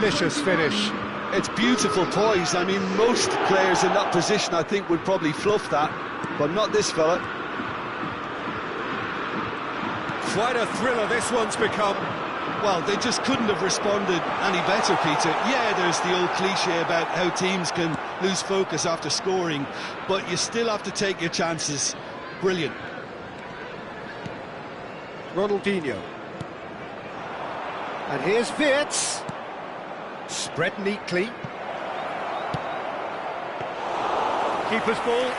delicious finish. It's beautiful poise. I mean, most players in that position, I think, would probably fluff that, but not this fella. Quite a thriller this one's become. Well, they just couldn't have responded any better, Peter. Yeah, there's the old cliche about how teams can lose focus after scoring, but you still have to take your chances. Brilliant. Ronaldinho. And here's Wirtz. Spread neatly. Keeper's ball.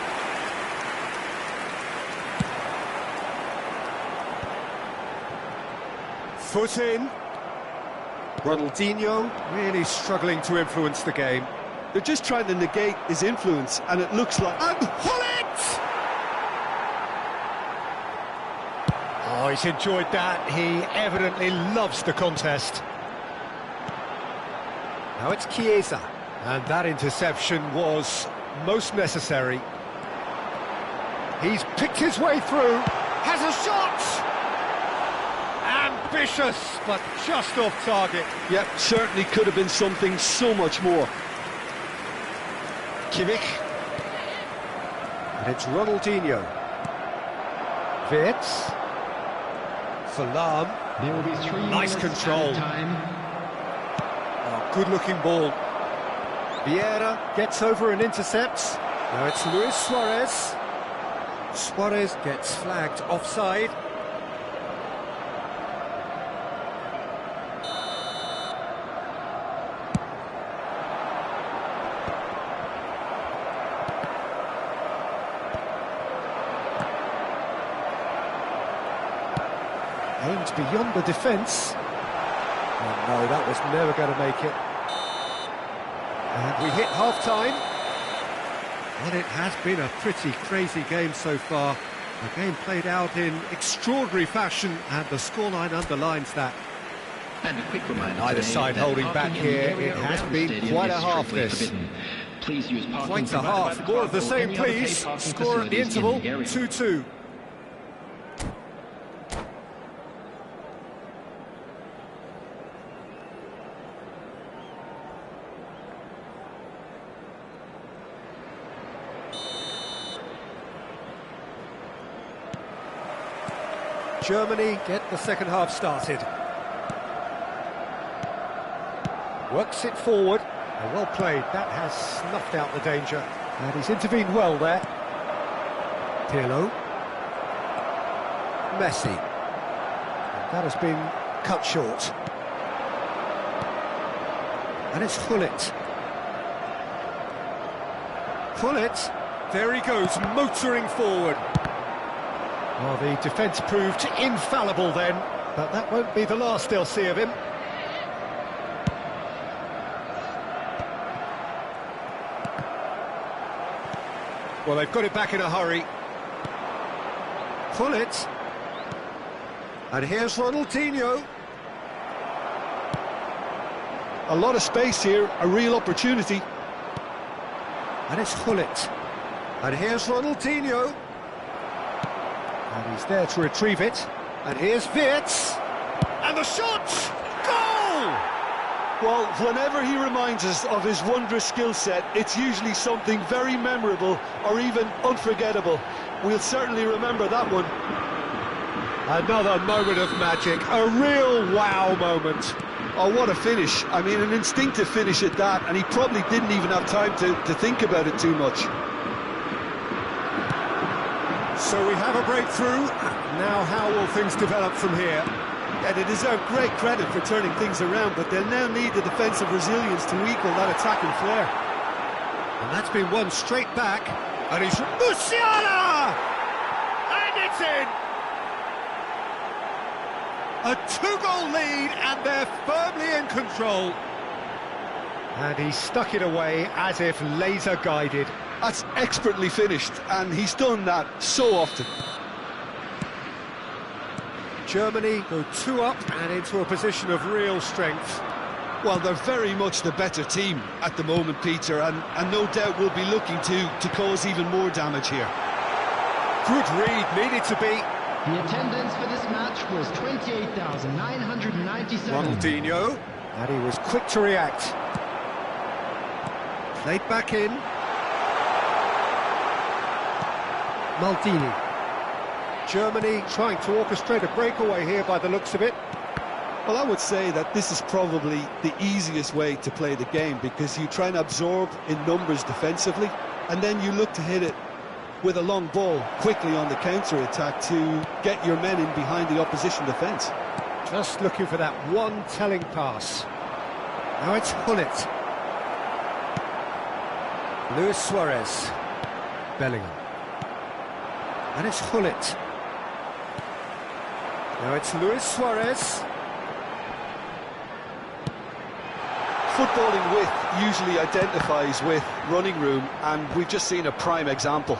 Foot in. Ronaldinho really struggling to influence the game. They're just trying to negate his influence, and it looks like... And Hullet! Oh, he's enjoyed that. He evidently loves the contest. Now it's Chiesa, and that interception was most necessary. He's picked his way through, has a shot! Ambitious, but just off target. Yep, certainly could have been something so much more. Kimmich. And it's Ronaldinho. Wirtz. Salam. There will be 3 nice minutes control. Time. Oh, good-looking ball. Vieira gets over and intercepts. Now it's Luis Suarez. Suarez gets flagged offside. Aimed beyond the defence. Oh no, that was never going to make it. And we hit half-time. And it has been a pretty crazy game so far. The game played out in extraordinary fashion, and the scoreline underlines that. And a quick reminder, Either side holding back here. It has been quite a half, this. Please use Quite a half. More of the same, please. Score at the interval, 2-2. Germany get the second half started. Works it forward. Oh, well played. That has snuffed out the danger. And he's intervened well there. Pirlo. Messi. That has been cut short. And it's Hullet. Hullet. There he goes, motoring forward. Well, the defence proved infallible then, but that won't be the last they'll see of him. Well, they've got it back in a hurry. Hullet. And here's Ronaldinho. A lot of space here, a real opportunity. And it's Hullet. And here's Ronaldinho. And he's there to retrieve it. And here's Wirtz. And the shot! Goal! Well, whenever he reminds us of his wondrous skill set, it's usually something very memorable or even unforgettable. We'll certainly remember that one. Another moment of magic, a real wow moment. Oh, what a finish. I mean, an instinctive finish at that, and he probably didn't even have time to think about it too much. So we have a breakthrough. Now how will things develop from here? Yeah, they deserve great credit for turning things around, but they'll now need the defensive resilience to equal that attacking flair. And that's been won straight back. And he's Musiala! And it's in! A 2-goal lead, and they're firmly in control. And he stuck it away as if laser-guided. That's expertly finished, and he's done that so often. Germany go 2 up and into a position of real strength. Well, they're very much the better team at the moment, Peter, and no doubt will be looking to cause even more damage here. Good read, needed to be. The attendance for this match was 28,997. Ronaldinho. And he was quick to react. Played back in. Maldini. Germany trying to orchestrate a breakaway here by the looks of it. Well, I would say that this is probably the easiest way to play the game, because you try and absorb in numbers defensively, and then you look to hit it with a long ball quickly on the counter-attack to get your men in behind the opposition defence. Just looking for that one telling pass. Now it's Hullet. Luis Suarez. Bellingham. And it's Hullet. Now it's Luis Suarez. Footballing width usually identifies with running room, and we've just seen a prime example.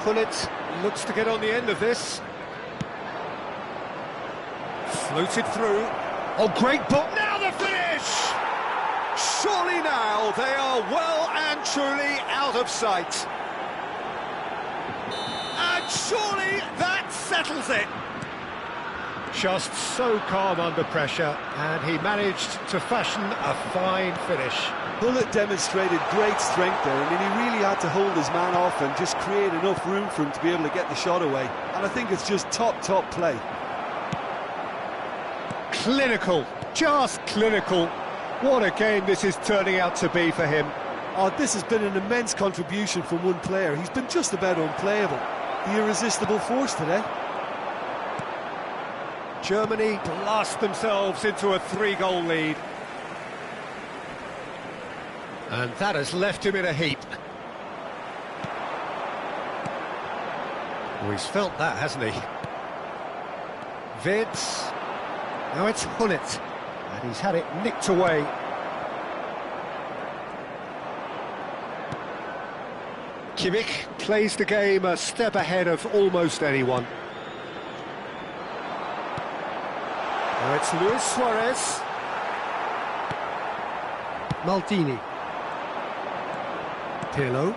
Hullet looks to get on the end of this. Floated through. Oh, great ball. Now the finish! Surely now they are well and truly out of sight. And surely that settles it. Just so calm under pressure, and he managed to fashion a fine finish. Hullet demonstrated great strength there. I mean, he really had to hold his man off and just create enough room for him to be able to get the shot away. And I think it's just top play. Clinical, just clinical. What a game this is turning out to be for him. Oh, this has been an immense contribution from one player. He's been just about unplayable. The irresistible force today. Germany blast themselves into a 3-goal lead. And that has left him in a heap. Oh, he's felt that, hasn't he? Vids. Now it's Hullet. And he's had it nicked away. Kimmich plays the game a step ahead of almost anyone. Now it's Luis Suarez. Maldini. Pirlo.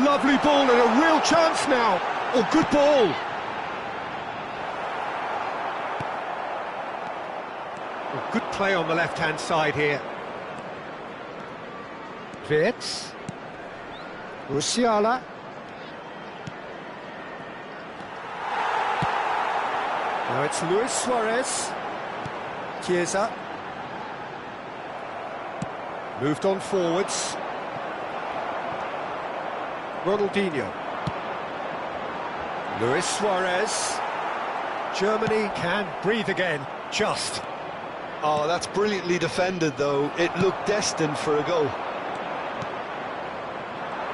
Lovely ball and a real chance now. Oh, good ball. Oh, good play on the left-hand side here. Wirtz. Musiala. Now it's Luis Suarez. Chiesa. Moved on forwards. Ronaldinho. Luis Suarez. Germany can breathe again, just. Oh, that's brilliantly defended, though. It looked destined for a goal.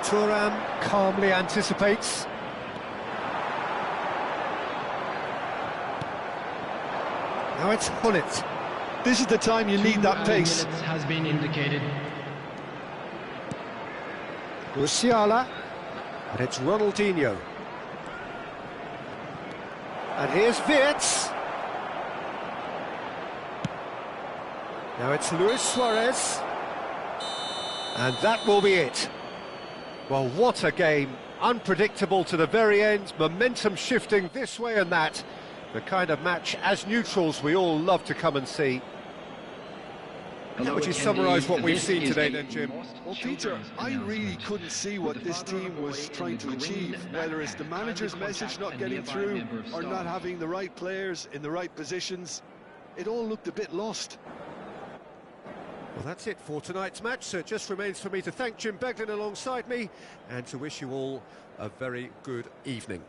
Thuram calmly anticipates. Now it's Hullet. This is the time you need that pace. Has been indicated. Musiala. And it's Ronaldinho. And here's Wirtz. Now it's Luis Suarez. And that will be it. Well, what a game. Unpredictable to the very end. Momentum shifting this way and that. The kind of match, as neutrals, we all love to come and see. How would you summarise what we've seen today then, Jim? Well, Peter, I really couldn't see what this team was trying to achieve, whether it's the manager's message not getting through or not having the right players in the right positions. It all looked a bit lost. Well, that's it for tonight's match, so it just remains for me to thank Jim Beglin alongside me and to wish you all a very good evening.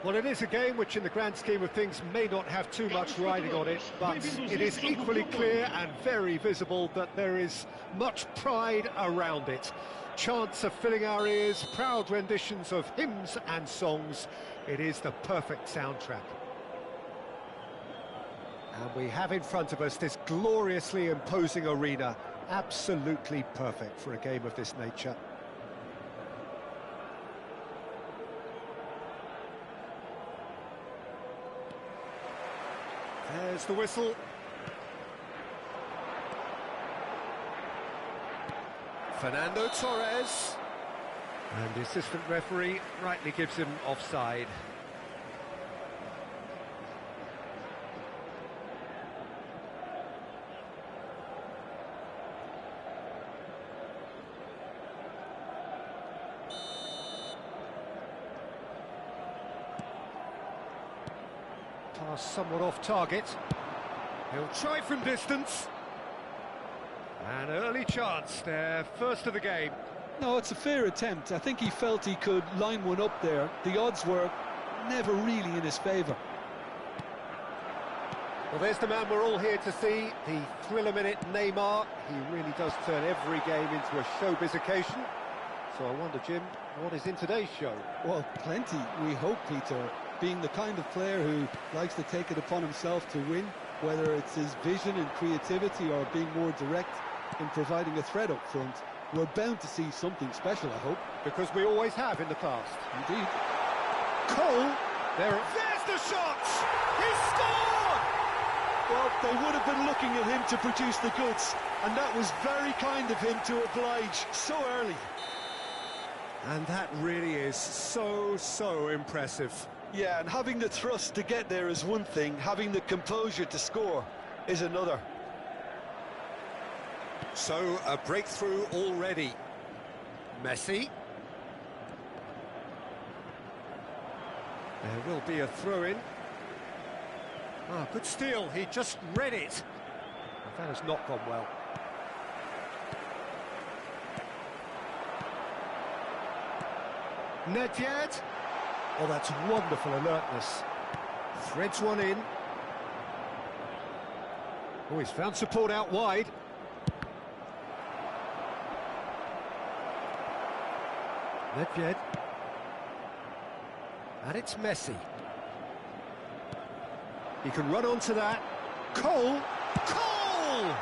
Well, it is a game which in the grand scheme of things may not have too much riding on it, but it is equally clear and very visible that there is much pride around it. Chants are filling our ears, proud renditions of hymns and songs. It is the perfect soundtrack. And we have in front of us this gloriously imposing arena, absolutely perfect for a game of this nature. There's the whistle. Fernando Torres. And the assistant referee rightly gives him offside. Pass somewhat off target. He'll try from distance. An early chance there, first of the game. No, it's a fair attempt. I think he felt he could line one up there. The odds were never really in his favour. Well, there's the man we're all here to see, the thriller-minute Neymar. He really does turn every game into a showbiz occasion. So I wonder, Jim, what is in today's show? Well, plenty, we hope, Peter. Being the kind of player who likes to take it upon himself to win, whether it's his vision and creativity or being more direct in providing a threat up front, we're bound to see something special, I hope. Because we always have in the past. Indeed. Cole, there's the shot! He scored! Well, they would have been looking at him to produce the goods, and that was very kind of him to oblige so early. And that really is so impressive. Yeah, and having the thrust to get there is one thing, having the composure to score is another. So, a breakthrough already. Messi. There will be a throw-in. Ah, good steal, he just read it. But that has not gone well. Nedved. Oh, that's wonderful alertness. Threads one in. Oh, he's found support out wide. Nedved. And it's Messi. He can run onto that. Cole! Cole!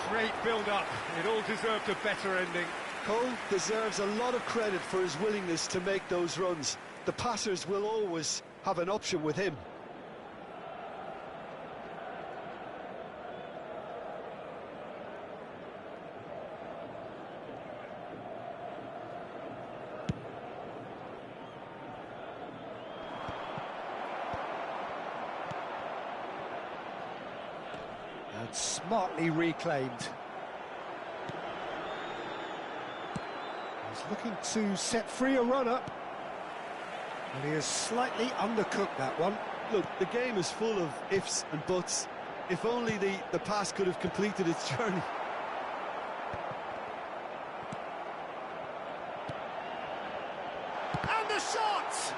Great build-up. It all deserved a better ending. Cole deserves a lot of credit for his willingness to make those runs. The passers will always have an option with him. And smartly reclaimed. Looking to set free a runner. And he has slightly undercooked that one. Look, the game is full of ifs and buts. If only the pass could have completed its journey. And the shot!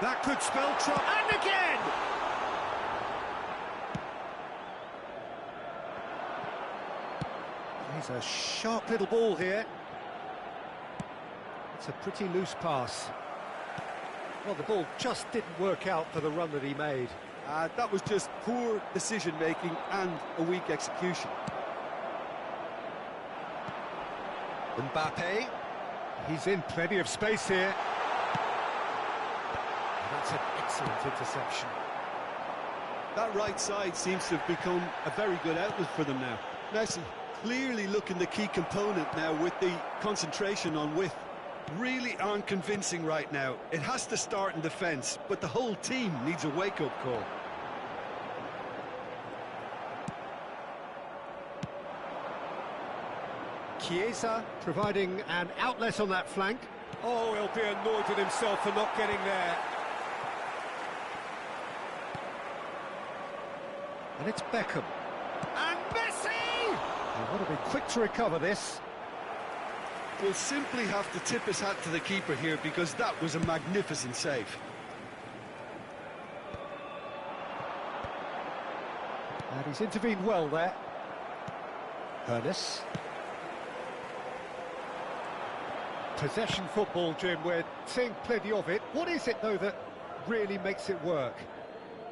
That could spell trouble. And again! He's a sharp little ball here. It's a pretty loose pass. Well, the ball just didn't work out for the run that he made. That was just poor decision-making and a weak execution. Mbappe. He's in plenty of space here. That's an excellent interception. That right side seems to have become a very good outlet for them now. Messi clearly looking the key component now with the concentration on width. Really aren't convincing right now. It has to start in defence, but the whole team needs a wake-up call. Chiesa providing an outlet on that flank. Oh, he'll be annoyed with himself for not getting there. And it's Beckham. And Messi! He would have been quick to recover this. We'll simply have to tip his hat to the keeper here because that was a magnificent save. And he's intervened well there. Ernest. Possession football, Jim, we're seeing plenty of it. What is it, though, that really makes it work?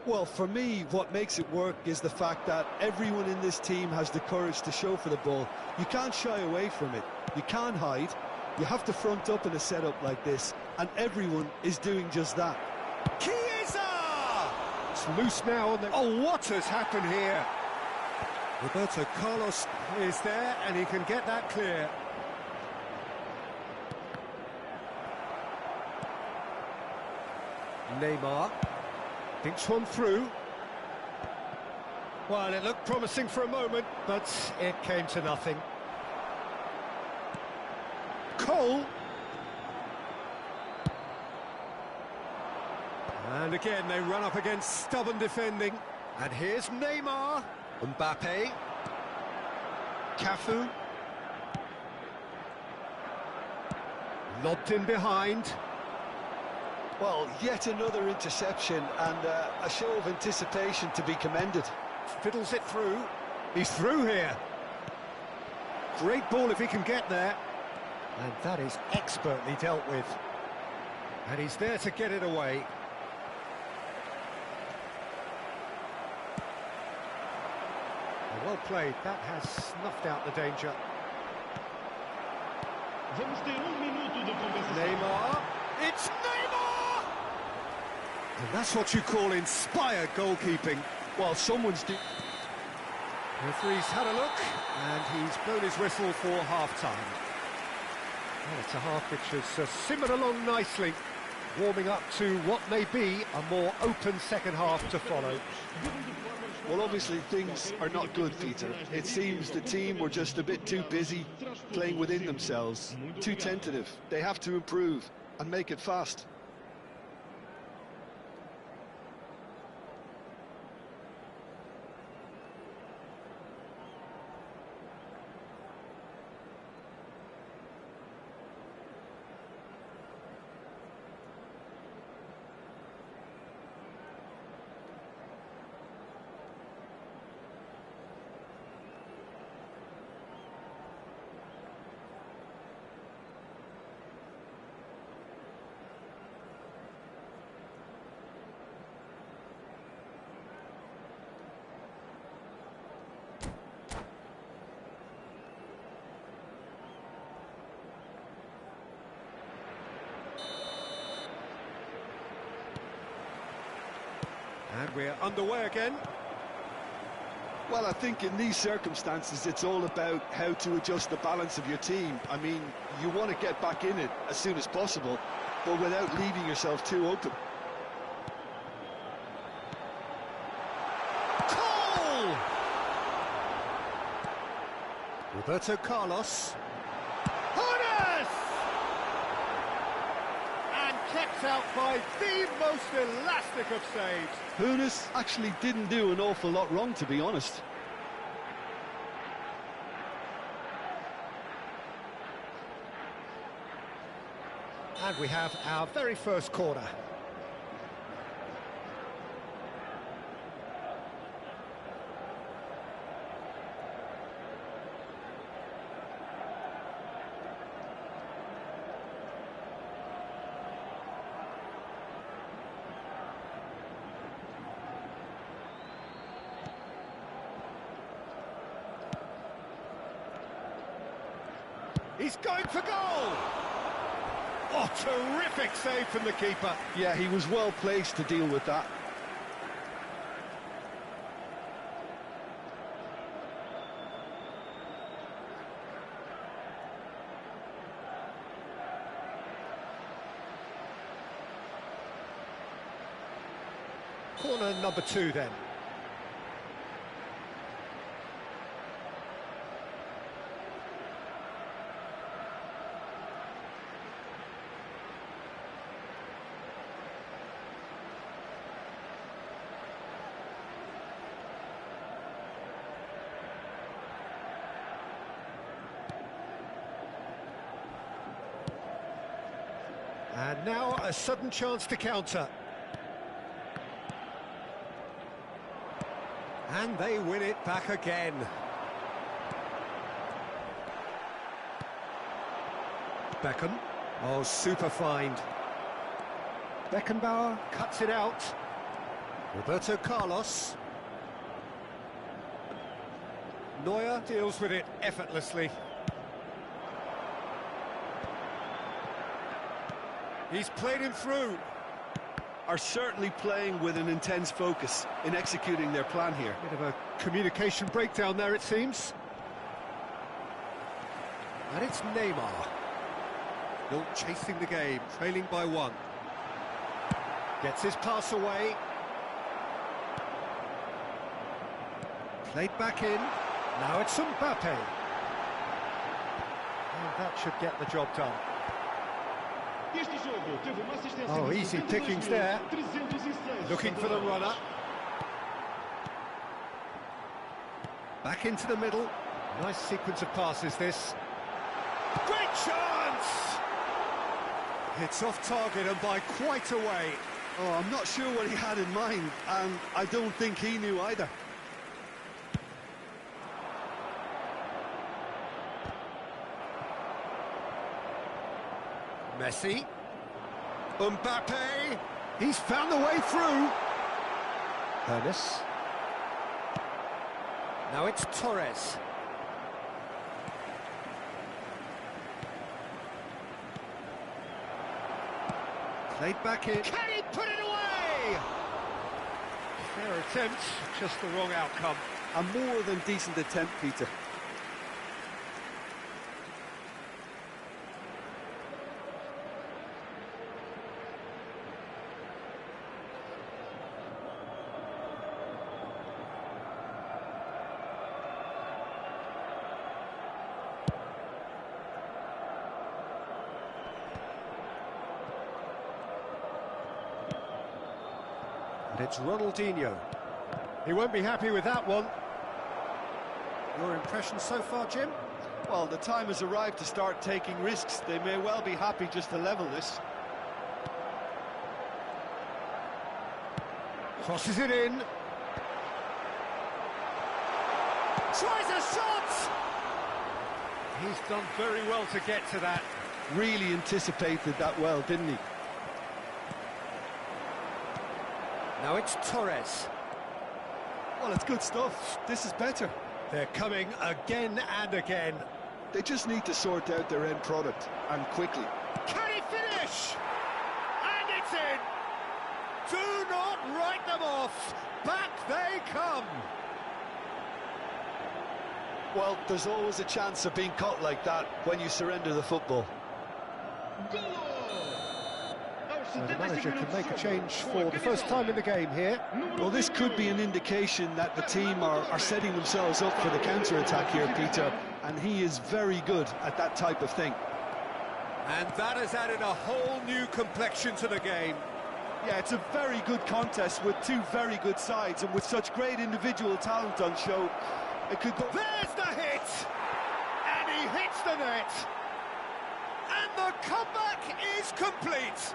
Well, for me, what makes it work is the fact that everyone in this team has the courage to show for the ball. You can't shy away from it. You can't hide. You have to front up in a setup like this, and everyone is doing just that. Chiesa! It's loose now on the... Oh, what has happened here? Roberto Carlos is there, and he can get that clear. Neymar thinks one through. Well, it looked promising for a moment, but it came to nothing. Cole. And again, they run up against stubborn defending. And here's Neymar. Mbappe. Cafu. Lobbed in behind. Well, yet another interception and a show of anticipation to be commended. Fiddles it through. He's through here. Great ball if he can get there. And that is expertly dealt with. And he's there to get it away. Well played. That has snuffed out the danger. Neymar. It's Neymar! And that's what you call inspired goalkeeping. Well, someone's doing... Referee's had a look, and he's blown his whistle for half-time. Well, it's a half which has simmered along nicely, warming up to what may be a more open second half to follow. Well, obviously things are not good, Peter. It seems the team were just a bit too busy playing within themselves, too tentative. They have to improve and make it fast. And we're underway again. Well, I think in these circumstances, it's all about how to adjust the balance of your team. I mean, you want to get back in it as soon as possible, but without leaving yourself too open. Cole! Roberto Carlos. Hones! And kept out by the most elastic of saves. Hoeneß actually didn't do an awful lot wrong, to be honest. And we have our very first corner. He's going for goal! Oh, terrific save from the keeper. Yeah, he was well placed to deal with that. Corner number 2 then. And now a sudden chance to counter. And they win it back again. Beckham. Oh, super find. Beckenbauer cuts it out. Roberto Carlos. Neuer deals with it effortlessly. He's played him through. Are certainly playing with an intense focus in executing their plan here. Bit of a communication breakdown there, it seems. And it's Neymar. Still chasing the game, trailing by 1. Gets his pass away. Played back in. Now it's Mbappe. And that should get the job done. Oh, easy pickings there. Looking for the runner. Back into the middle. Nice sequence of passes, this. Great chance! It's off target and by quite a way. Oh, I'm not sure what he had in mind, and I don't think he knew either. Messi. Mbappe. He's found the way through. Ernest. Now it's Torres. Played back in. Can he put it away? Fair attempt, just the wrong outcome. A more than decent attempt, Peter. And it's Ronaldinho. He won't be happy with that one. Your impression so far, Jim? Well, the time has arrived to start taking risks. They may well be happy just to level this. Crosses it in. Tries a shot! He's done very well to get to that. Really anticipated that well, didn't he? Now it's Torres. Well, it's good stuff. This is better. They're coming again and again. They just need to sort out their end product, and quickly. Can he finish? And it's in! Do not write them off! Back they come! Well, there's always a chance of being caught like that when you surrender the football. So the manager can make a change for the first time in the game here. Well, this could be an indication that the team are setting themselves up for the counter-attack here, Peter, and he is very good at that type of thing. And that has added a whole new complexion to the game. Yeah, it's a very good contest with two very good sides, and with such great individual talent on show, it could go... There's the hit! And he hits the net! And the comeback is complete!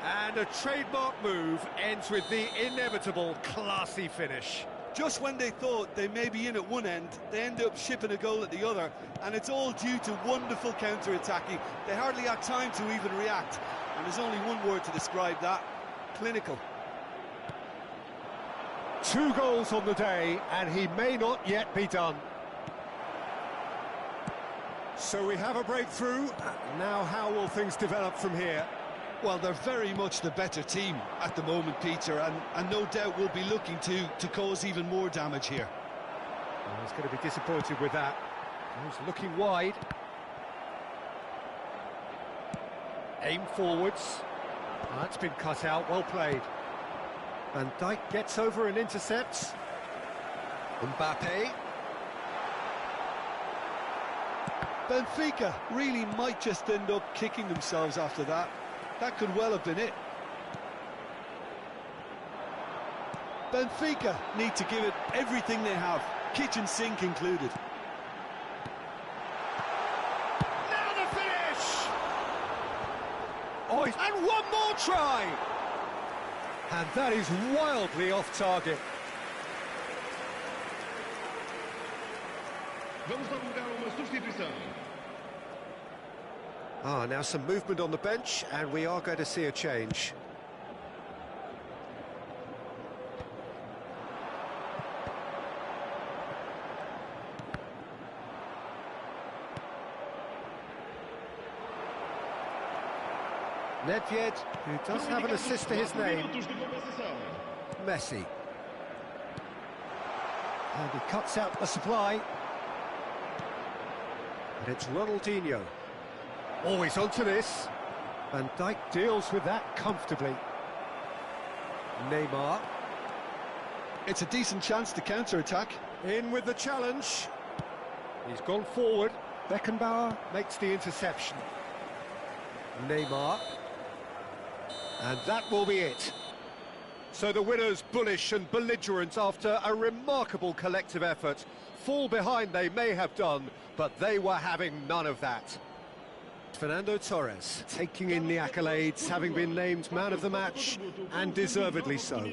And a trademark move ends with the inevitable classy finish. Just when they thought they may be in at one end, they end up shipping a goal at the other, and it's all due to wonderful counter-attacking. They hardly had time to even react, and there's only one word to describe that: clinical. 2 goals on the day, and he may not yet be done. So we have a breakthrough. Now how will things develop from here? Well, they're very much the better team at the moment, Peter, and no doubt will be looking to cause even more damage here. Well, he's going to be disappointed with that. He's looking wide. Aim forwards. That's been cut out, well played. Van Dijk gets over and intercepts. Mbappe. Benfica really might just end up kicking themselves after that. That could well have been it. Benfica need to give it everything they have, kitchen sink included. Now the finish! Oh, and one more try! And that is wildly off target. Vamos divulgar uma substituição. Now some movement on the bench, and we are going to see a change. Nedved, who does have an assist to his name, Messi. And he cuts out the supply. And it's Ronaldinho. Always onto this. Van Dijk deals with that comfortably. Neymar. It's a decent chance to counter-attack. In with the challenge. He's gone forward. Beckenbauer makes the interception. Neymar. And that will be it. So the winners bullish and belligerent after a remarkable collective effort. Fall behind they may have done, but they were having none of that. Fernando Torres taking in the accolades, having been named man of the match, and deservedly so.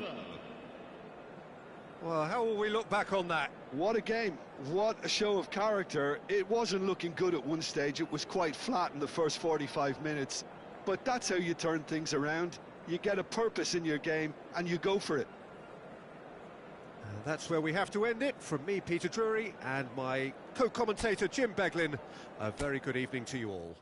Well, how will we look back on that? What a game, what a show of character. It wasn't looking good at one stage, it was quite flat in the first 45 minutes. But that's how you turn things around. You get a purpose in your game, and you go for it. And that's where we have to end it. From me, Peter Drury, and my co-commentator, Jim Beglin, a very good evening to you all.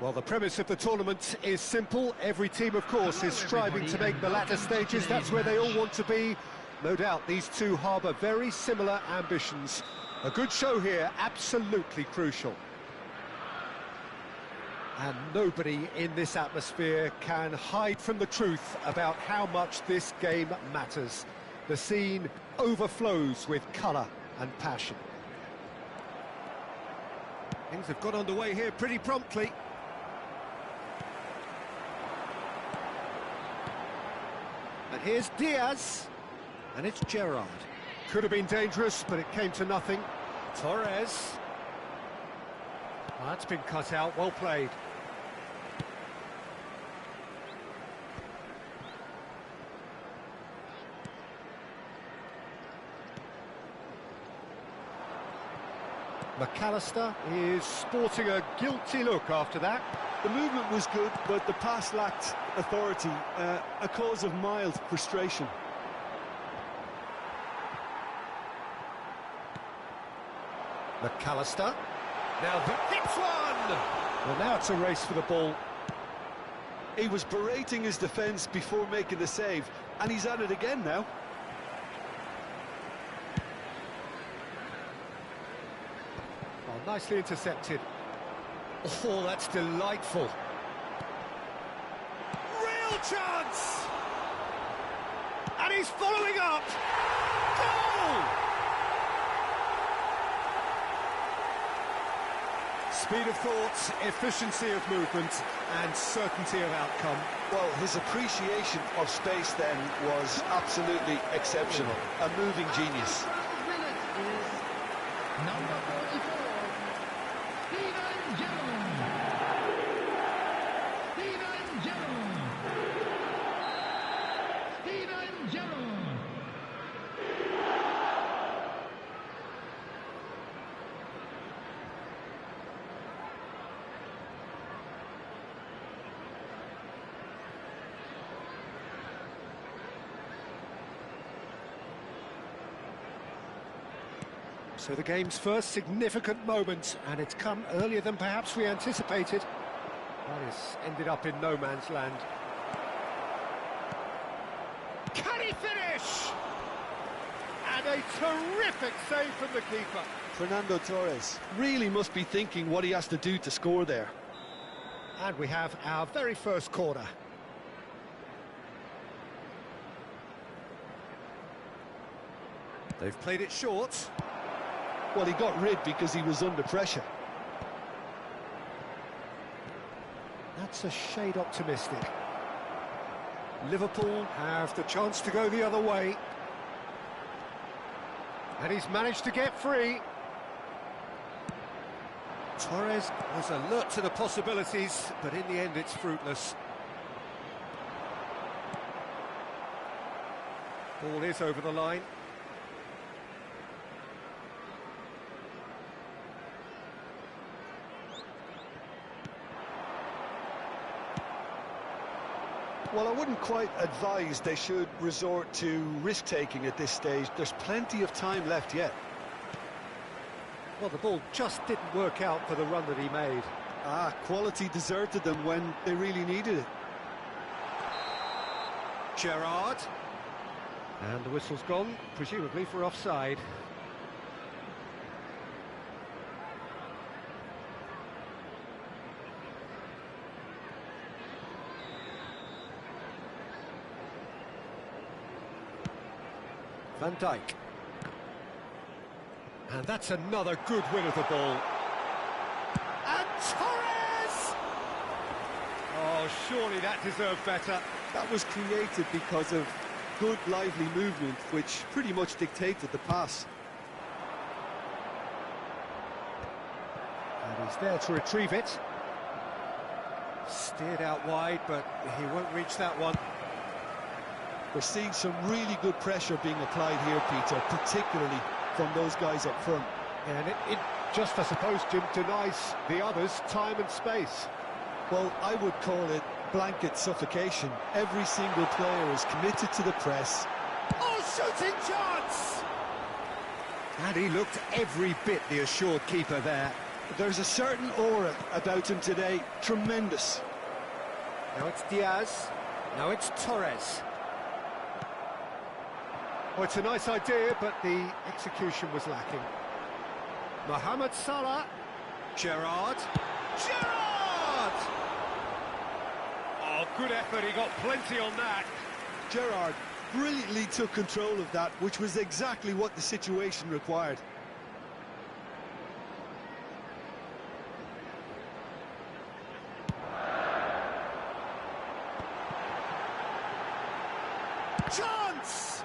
Well, the premise of the tournament is simple. Every team, of course, is striving to make the latter stages. That's where they all want to be. No doubt these two harbour very similar ambitions. A good show here, absolutely crucial. And nobody in this atmosphere can hide from the truth about how much this game matters. The scene overflows with colour and passion. Things have got underway here pretty promptly. And here's Diaz, and it's Gerrard. Could have been dangerous, but it came to nothing. Torres. That's been cut out, well played. McAllister is sporting a guilty look after that. The movement was good, but the pass lacked authority, a cause of mild frustration. McAllister. Now hits one! Well, now it's a race for the ball. He was berating his defence before making the save, and he's at it again now. Oh, nicely intercepted. Oh, that's delightful. Real chance! And he's following up! Goal! Speed of thought, efficiency of movement, and certainty of outcome. Well, his appreciation of space then was absolutely exceptional. A moving genius. Number 44, Steven Gerrard. Steven Gerrard. Steven Gerrard. So the game's first significant moment, and it's come earlier than perhaps we anticipated. Well, it's ended up in no man's land. Can he finish? And a terrific save from the keeper. Fernando Torres really must be thinking what he has to do to score there. And we have our very first corner. They've played it short. Well, he got rid because he was under pressure. That's a shade optimistic. Liverpool have the chance to go the other way. And he's managed to get free. Torres was alert to the possibilities, but in the end it's fruitless. Ball is over the line. Well, I wouldn't quite advise they should resort to risk-taking at this stage. There's plenty of time left yet. Well, the ball just didn't work out for the run that he made. Quality deserted them when they really needed it. Gerrard. And the whistle's gone, presumably for offside. Van Dijk. And that's another good win of the ball. And Torres! Oh, surely that deserved better. That was created because of good, lively movement, which pretty much dictated the pass. And he's there to retrieve it. Steered out wide, but he won't reach that one. We're seeing some really good pressure being applied here, Peter, particularly from those guys up front. And it just, I suppose, Jim, denies the others time and space. Well, I would call it blanket suffocation. Every single player is committed to the press. Oh, shooting chance! And he looked every bit the assured keeper there. There's a certain aura about him today, tremendous. Now it's Diaz. Now it's Torres. Oh, it's a nice idea, but the execution was lacking. Mohamed Salah. Gerrard. Gerrard! Oh, good effort. He got plenty on that. Gerrard brilliantly took control of that, which was exactly what the situation required. Chance!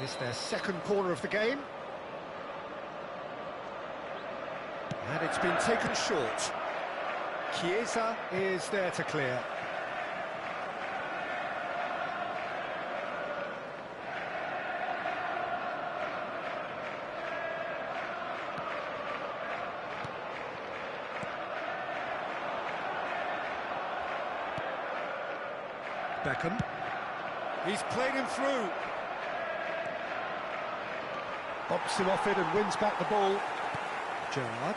It's their second corner of the game. And it's been taken short. Chiesa is there to clear. Beckham. He's played him through. Bops him off it and wins back the ball. Gerrard.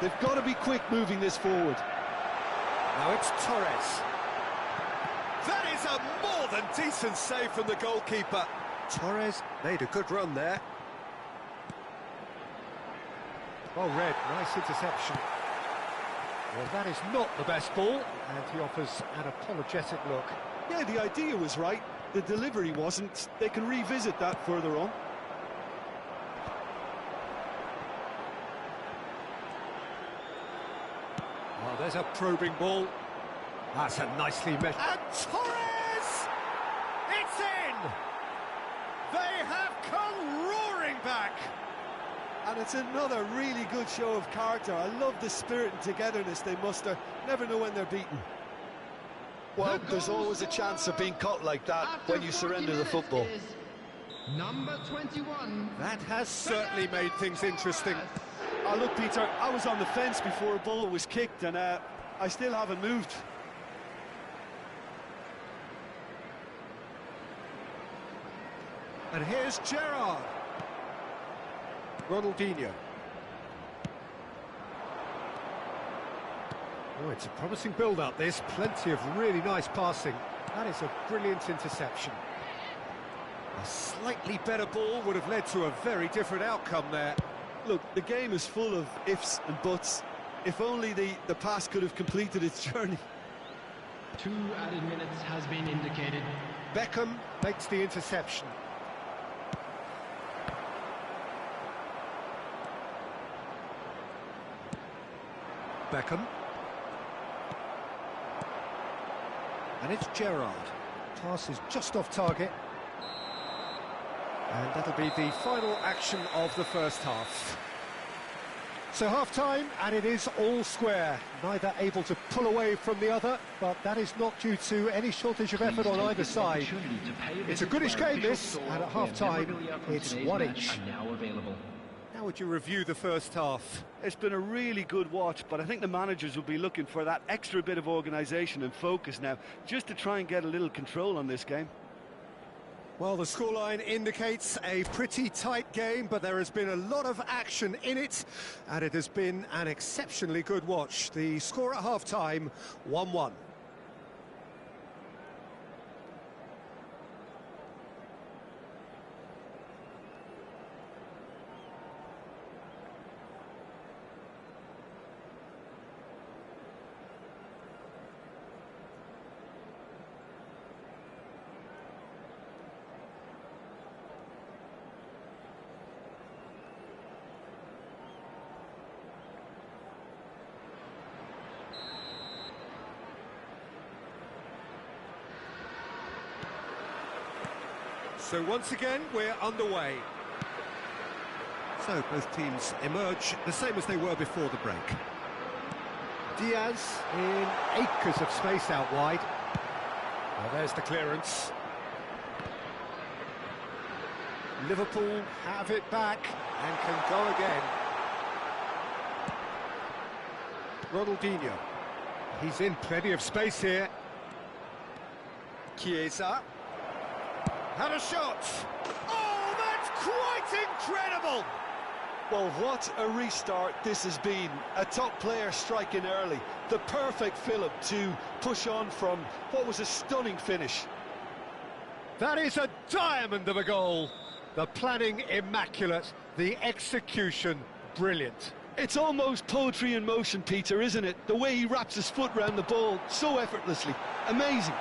They've got to be quick moving this forward. Now it's Torres. That is a more than decent save from the goalkeeper. Torres made a good run there. Well read, nice interception. Well, that is not the best ball, and he offers an apologetic look. Yeah, the idea was right, the delivery wasn't. They can revisit that further on. Oh, there's a probing ball. That's a nicely met. And Torres! It's in! They have come roaring back! And it's another really good show of character. I love the spirit and togetherness they muster. Never know when they're beaten. Well, there's always a chance of being caught like that when you surrender the football. Number 21. That has certainly made things interesting. Oh, look, Peter, I was on the fence before a ball was kicked, and I still haven't moved. And here's Gerrard. Ronaldinho. Oh, it's a promising build-up, this. Plenty of really nice passing. That is a brilliant interception. A slightly better ball would have led to a very different outcome there. Look, the game is full of ifs and buts. If only the pass could have completed its journey. 2 added minutes has been indicated. Beckham makes the interception. Beckham. And it's Gerrard. Pass is just off target. And that'll be the final action of the first half. So half-time, and it is all square. Neither able to pull away from the other, but that is not due to any shortage of effort on either side. It's a goodish game, this, and at half-time, it's one each. How would you review the first half? It's been a really good watch, but I think the managers will be looking for that extra bit of organisation and focus now, just to try and get a little control on this game. Well, the scoreline indicates a pretty tight game, but there has been a lot of action in it, and it has been an exceptionally good watch. The score at half-time, 1-1. So once again, we're underway. So both teams emerge the same as they were before the break. Diaz in acres of space out wide. Well, there's the clearance. Liverpool have it back and can go again. Ronaldinho. He's in plenty of space here. Chiesa. Had a shot. Oh, that's quite incredible! Well, what a restart this has been. A top player striking early. The perfect fillip to push on from what was a stunning finish. That is a diamond of a goal. The planning immaculate, the execution brilliant. It's almost poetry in motion, Peter, isn't it? The way he wraps his foot round the ball so effortlessly. Amazing.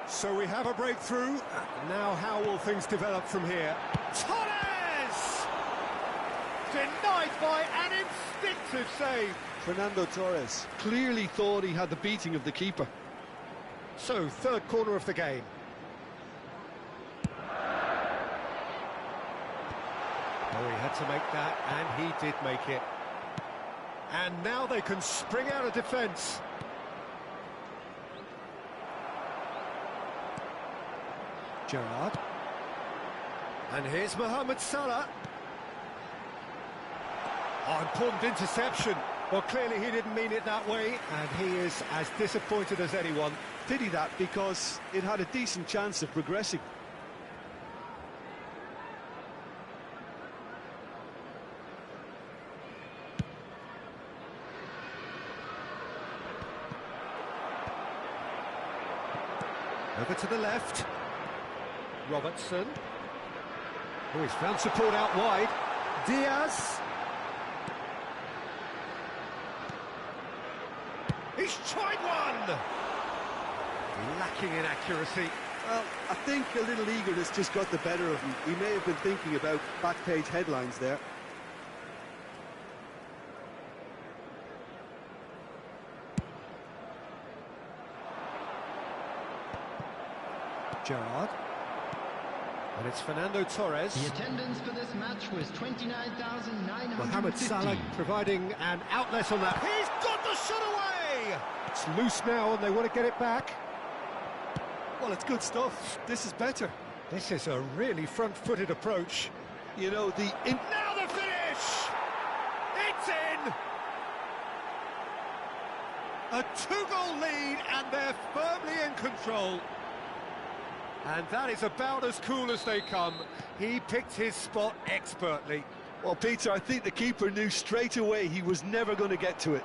So we have a breakthrough. Now how will things develop from here? Torres! Denied by an instinctive save. Fernando Torres clearly thought he had the beating of the keeper. So, third corner of the game. Oh, he had to make that, and he did make it. And now they can spring out of defence. Gerrard. And here's Mohamed Salah. Oh, important interception. Well, clearly he didn't mean it that way, and he is as disappointed as anyone. Did he that? Because it had a decent chance of progressing. Over to the left. Robertson. Oh, he's found support out wide. Diaz. He's tried one! Lacking in accuracy. Well, I think a little eagerness just got the better of him. He may have been thinking about back-page headlines there. Gerrard. And it's Fernando Torres. The attendance for this match was 29,950. Mohamed Salah providing an outlet on that. He's got the shot away! It's loose now and they want to get it back. Well, it's good stuff. This is better. This is a really front-footed approach. You know, Now the finish! It's in! A two-goal lead and they're firmly in control. And that is about as cool as they come. He picked his spot expertly. Well, Peter, I think the keeper knew straight away he was never going to get to it.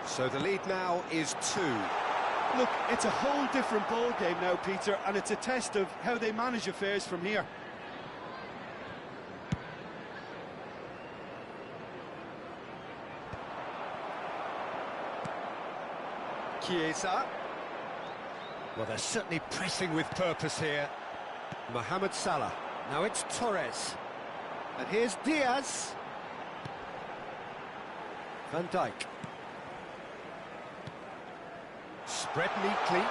So the lead now is 2. Look, it's a whole different ball game now, Peter, and it's a test of how they manage affairs from here. Chiesa. Well, they're certainly pressing with purpose here. Mohamed Salah. Now it's Torres. And here's Diaz. Van Dijk. Spread neatly.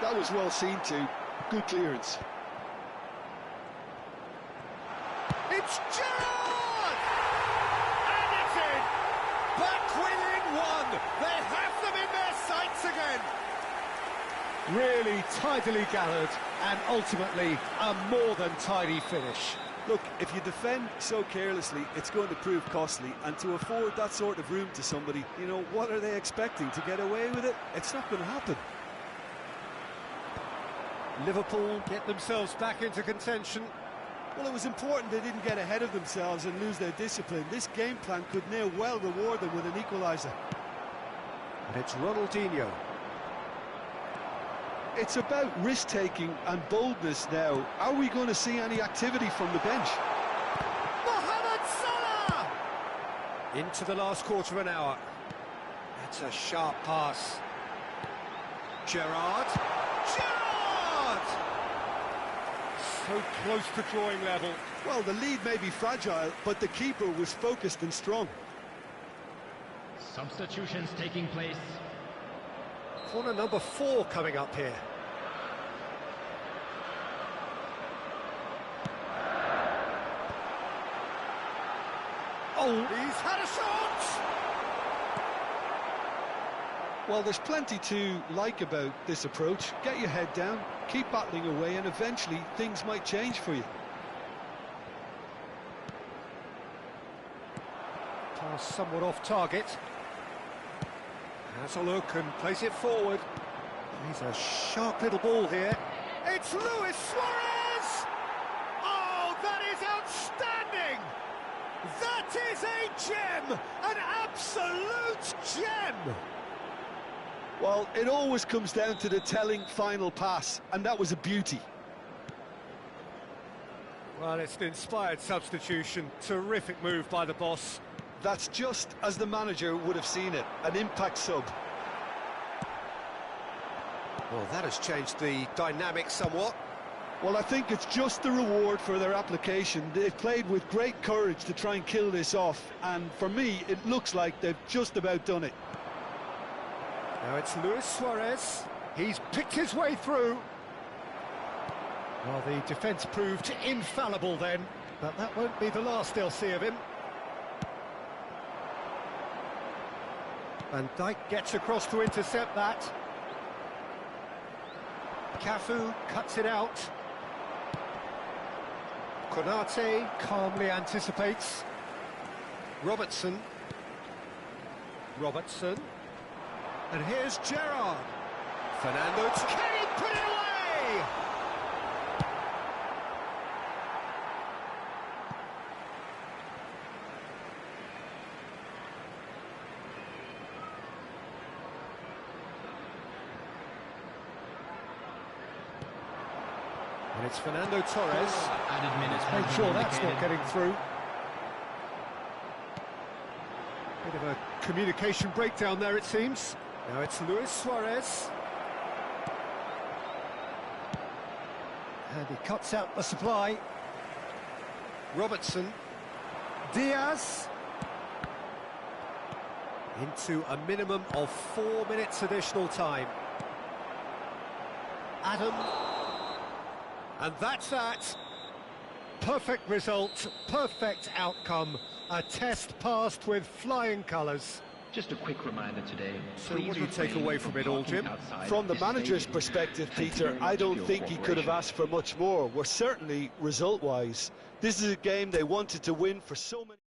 That was well seen too. Good clearance. It's Gerrard! And it's in! Back within 1! They have them in their sights again! Really tidily gathered, and ultimately a more than tidy finish. Look, if you defend so carelessly, it's going to prove costly, and to afford that sort of room to somebody, you know, what are they expecting? To get away with it? It's not going to happen. Liverpool get themselves back into contention. Well, it was important they didn't get ahead of themselves and lose their discipline. This game plan could now well reward them with an equaliser. And it's Ronaldinho. It's about risk-taking and boldness now. Are we going to see any activity from the bench? Mohamed Salah! Into the last quarter of an hour. That's a sharp pass. Gerrard. Gerrard! So close to drawing level. Well, the lead may be fragile, but the keeper was focused and strong. Substitutions taking place. Corner number 4 coming up here. Oh, he's had a shot! Well, there's plenty to like about this approach. Get your head down, keep battling away, and eventually things might change for you. Now somewhat off target. Has a look and plays it forward. He's a sharp little ball here. It's Luis Suarez! Oh, that is outstanding! That is a gem! An absolute gem! Well, it always comes down to the telling final pass, and that was a beauty. Well, it's an inspired substitution. Terrific move by the boss. That's just as the manager would have seen it, an impact sub. Well, that has changed the dynamic somewhat. Well, I think it's just the reward for their application. They've played with great courage to try and kill this off, and for me, it looks like they've just about done it. Now it's Luis Suarez. He's picked his way through. Well, the defence proved infallible then, but that won't be the last they'll see of him. Van Dijk gets across to intercept that. Cafu cuts it out. Konate calmly anticipates. Robertson. And here's Gerrard. Fernando, can he put it away? And it's Fernando Torres. Added minutes. Make sure that's not getting through. Bit of a communication breakdown there, it seems. Now it's Luis Suarez. And he cuts out the supply. Robertson. Diaz. Into a minimum of 4 minutes additional time. Adam. And that's that. Perfect result, perfect outcome. A test passed with flying colours. Just a quick reminder today. So what do you take away from it all, Jim? From the manager's perspective, Peter, I don't think he could have asked for much more. Well, certainly result-wise. This is a game they wanted to win for so many...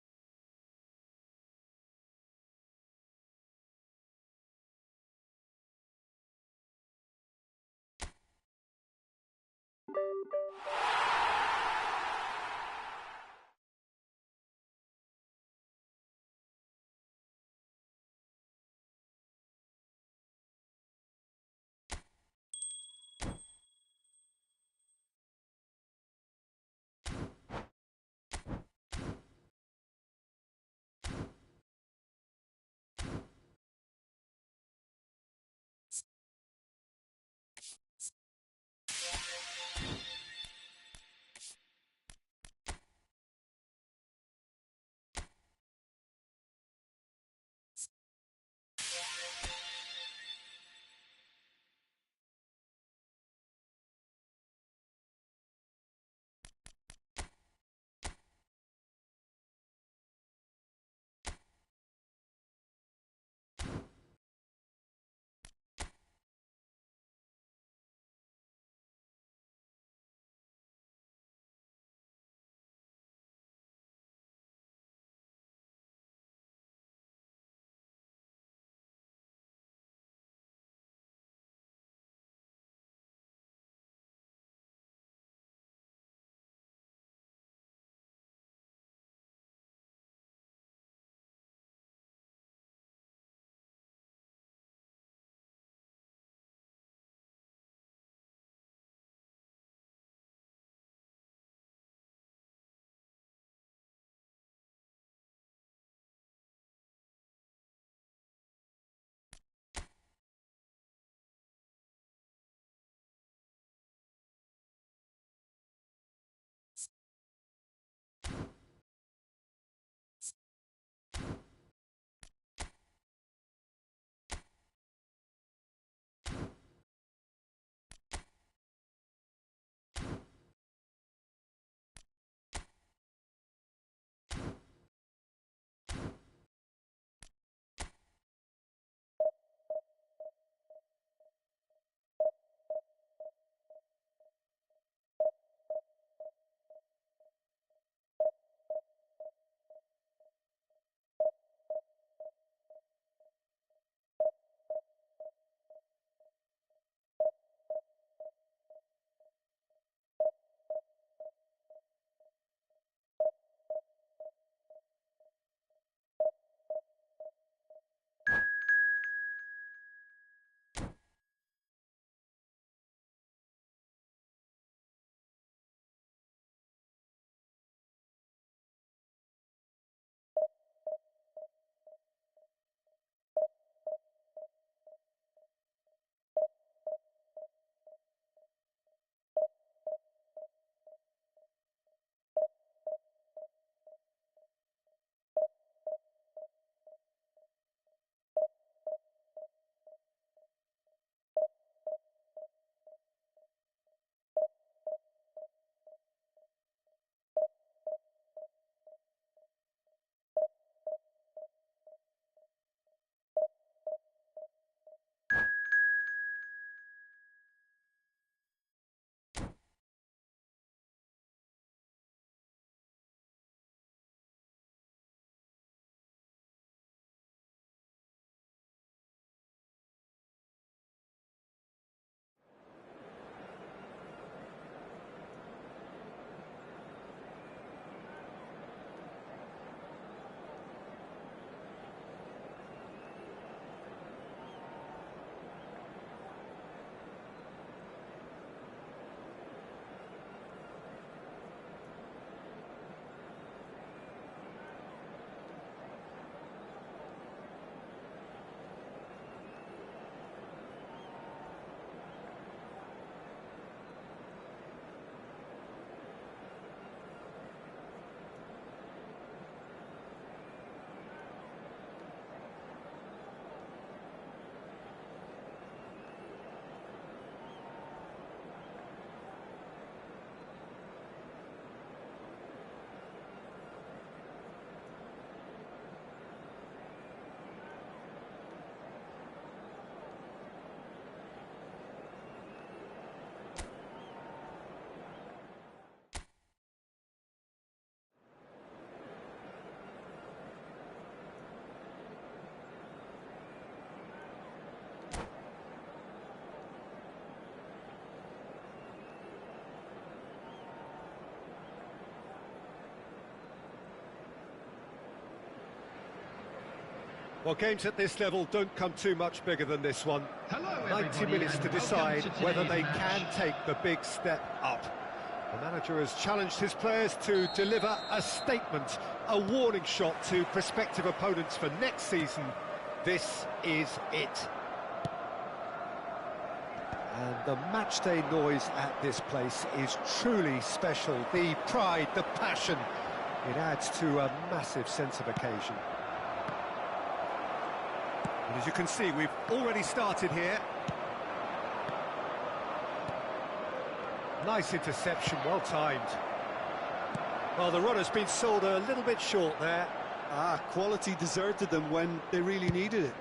Well, games at this level don't come too much bigger than this one. Hello, 90 everybody, minutes and to welcome decide to whether today's they match. can take the big step up. The manager has challenged his players to deliver a statement, a warning shot to prospective opponents for next season. This is it. And the matchday noise at this place is truly special. The pride, the passion, it adds to a massive sense of occasion. And as you can see, we've already started here. Nice interception, well timed. Well, the run has been sold a little bit short there. Quality deserted them when they really needed it.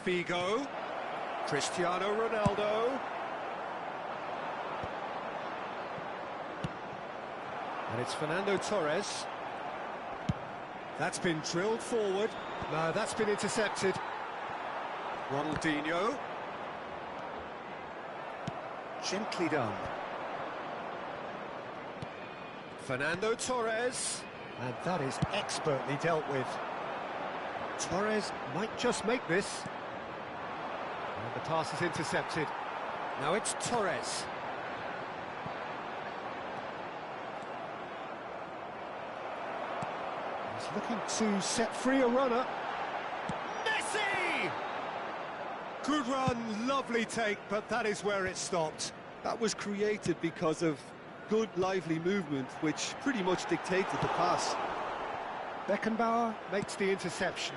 Figo, Cristiano Ronaldo. And it's Fernando Torres. That's been drilled forward. No, that's been intercepted. Ronaldinho. Gently done. Fernando Torres. And that is expertly dealt with. Torres might just make this. And the pass is intercepted. Now it's Torres. He's looking to set free a runner. Messi! Good run, lovely take, but that is where it stopped. That was created because of good, lively movement, which pretty much dictated the pass. Beckenbauer makes the interception.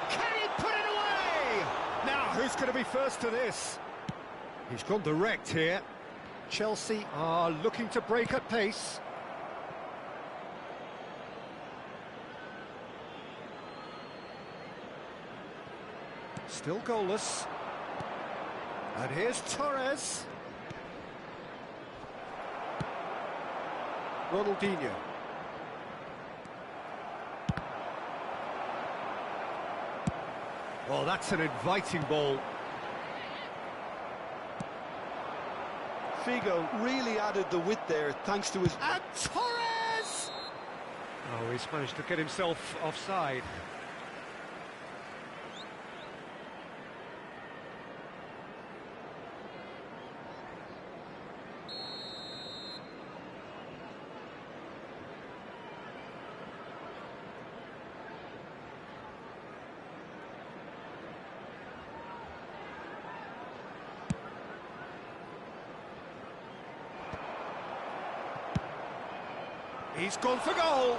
Can he put it away? Now, who's going to be first to this? He's gone direct here. Chelsea are looking to break at pace. Still goalless. And here's Torres. Ronaldinho. Well, that's an inviting ball. Figo really added the width there thanks to his... And Torres! Oh, he's managed to get himself offside. He's gone for goal.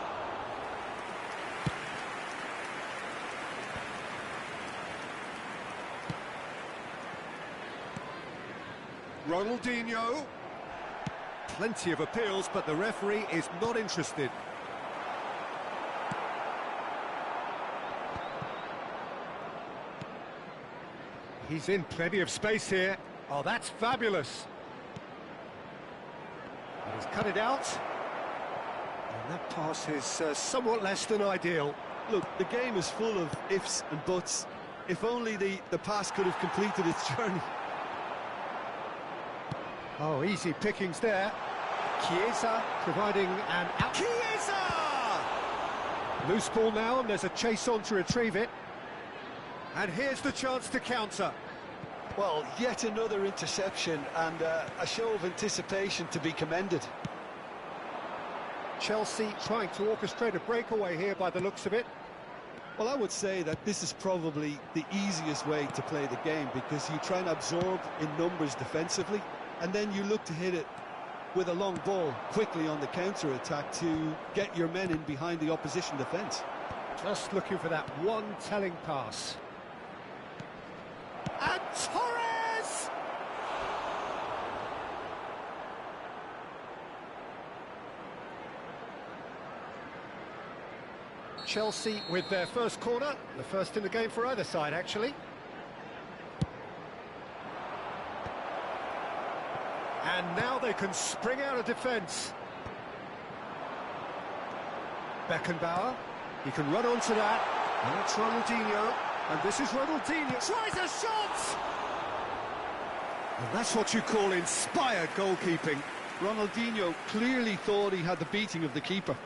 Ronaldinho. Plenty of appeals, but the referee is not interested. He's in plenty of space here. Oh, that's fabulous. And he's cut it out. And that pass is somewhat less than ideal. Look, the game is full of ifs and buts. If only the pass could have completed its journey. Oh, easy pickings there. Chiesa providing an out. Chiesa! Loose ball now, and there's a chase on to retrieve it. And here's the chance to counter. Well, yet another interception and a show of anticipation to be commended. Chelsea trying to orchestrate a breakaway here by the looks of it. Well, I would say that this is probably the easiest way to play the game because you try and absorb in numbers defensively and then you look to hit it with a long ball quickly on the counter-attack to get your men in behind the opposition defence. Just looking for that one telling pass. And Torres! Chelsea with their first corner, the first in the game for either side, actually. And now they can spring out of defence. Beckenbauer, he can run onto that. And it's Ronaldinho. And this is Ronaldinho. Tries a shot! And that's what you call inspired goalkeeping. Ronaldinho clearly thought he had the beating of the keeper.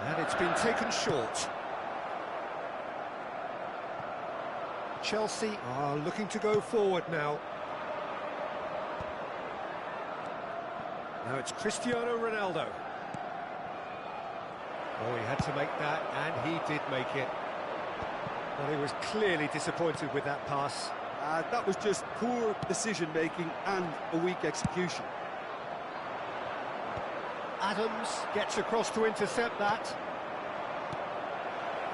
And it's been taken short. Chelsea are looking to go forward now. Now it's Cristiano Ronaldo. Oh, he had to make that, and he did make it. Well, he was clearly disappointed with that pass. That was just poor decision-making and a weak execution. Adams gets across to intercept that.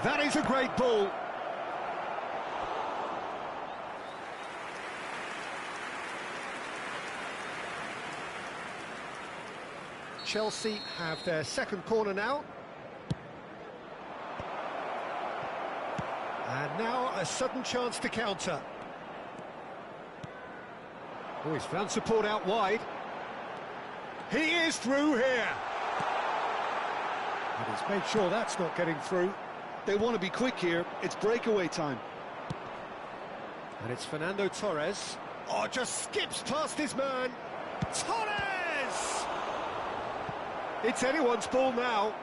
That is a great ball. Chelsea have their second corner now. And now a sudden chance to counter. Oh, he's found support out wide. He is through here. And he's made sure that's not getting through. They want to be quick here. It's breakaway time. And it's Fernando Torres. Oh, just skips past his man. Torres! It's anyone's ball now.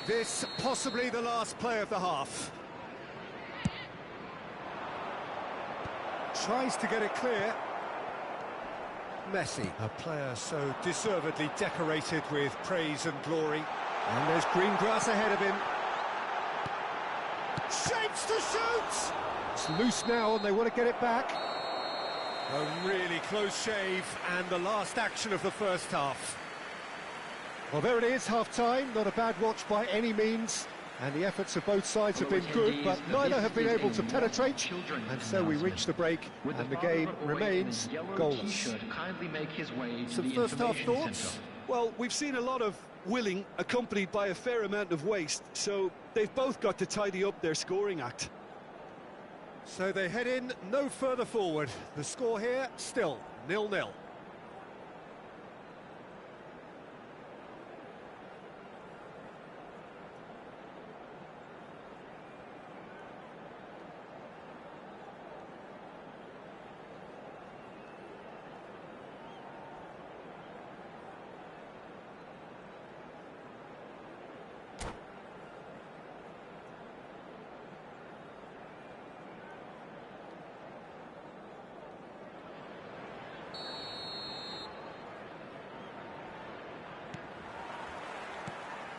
This possibly the last play of the half. Tries to get it clear. Messi, a player so deservedly decorated with praise and glory. And there's green grass ahead of him. Shapes to shoot! It's loose now and they want to get it back. A really close shave and the last action of the first half. Well, there it is, half-time. Not a bad watch by any means. And the efforts of both sides have been good, but neither have been able to penetrate. And so we reach the break, and the game remains goalless. Some first-half thoughts? Well, we've seen a lot of willing, accompanied by a fair amount of waste, so they've both got to tidy up their scoring act. So they head in no further forward. The score here, still 0-0.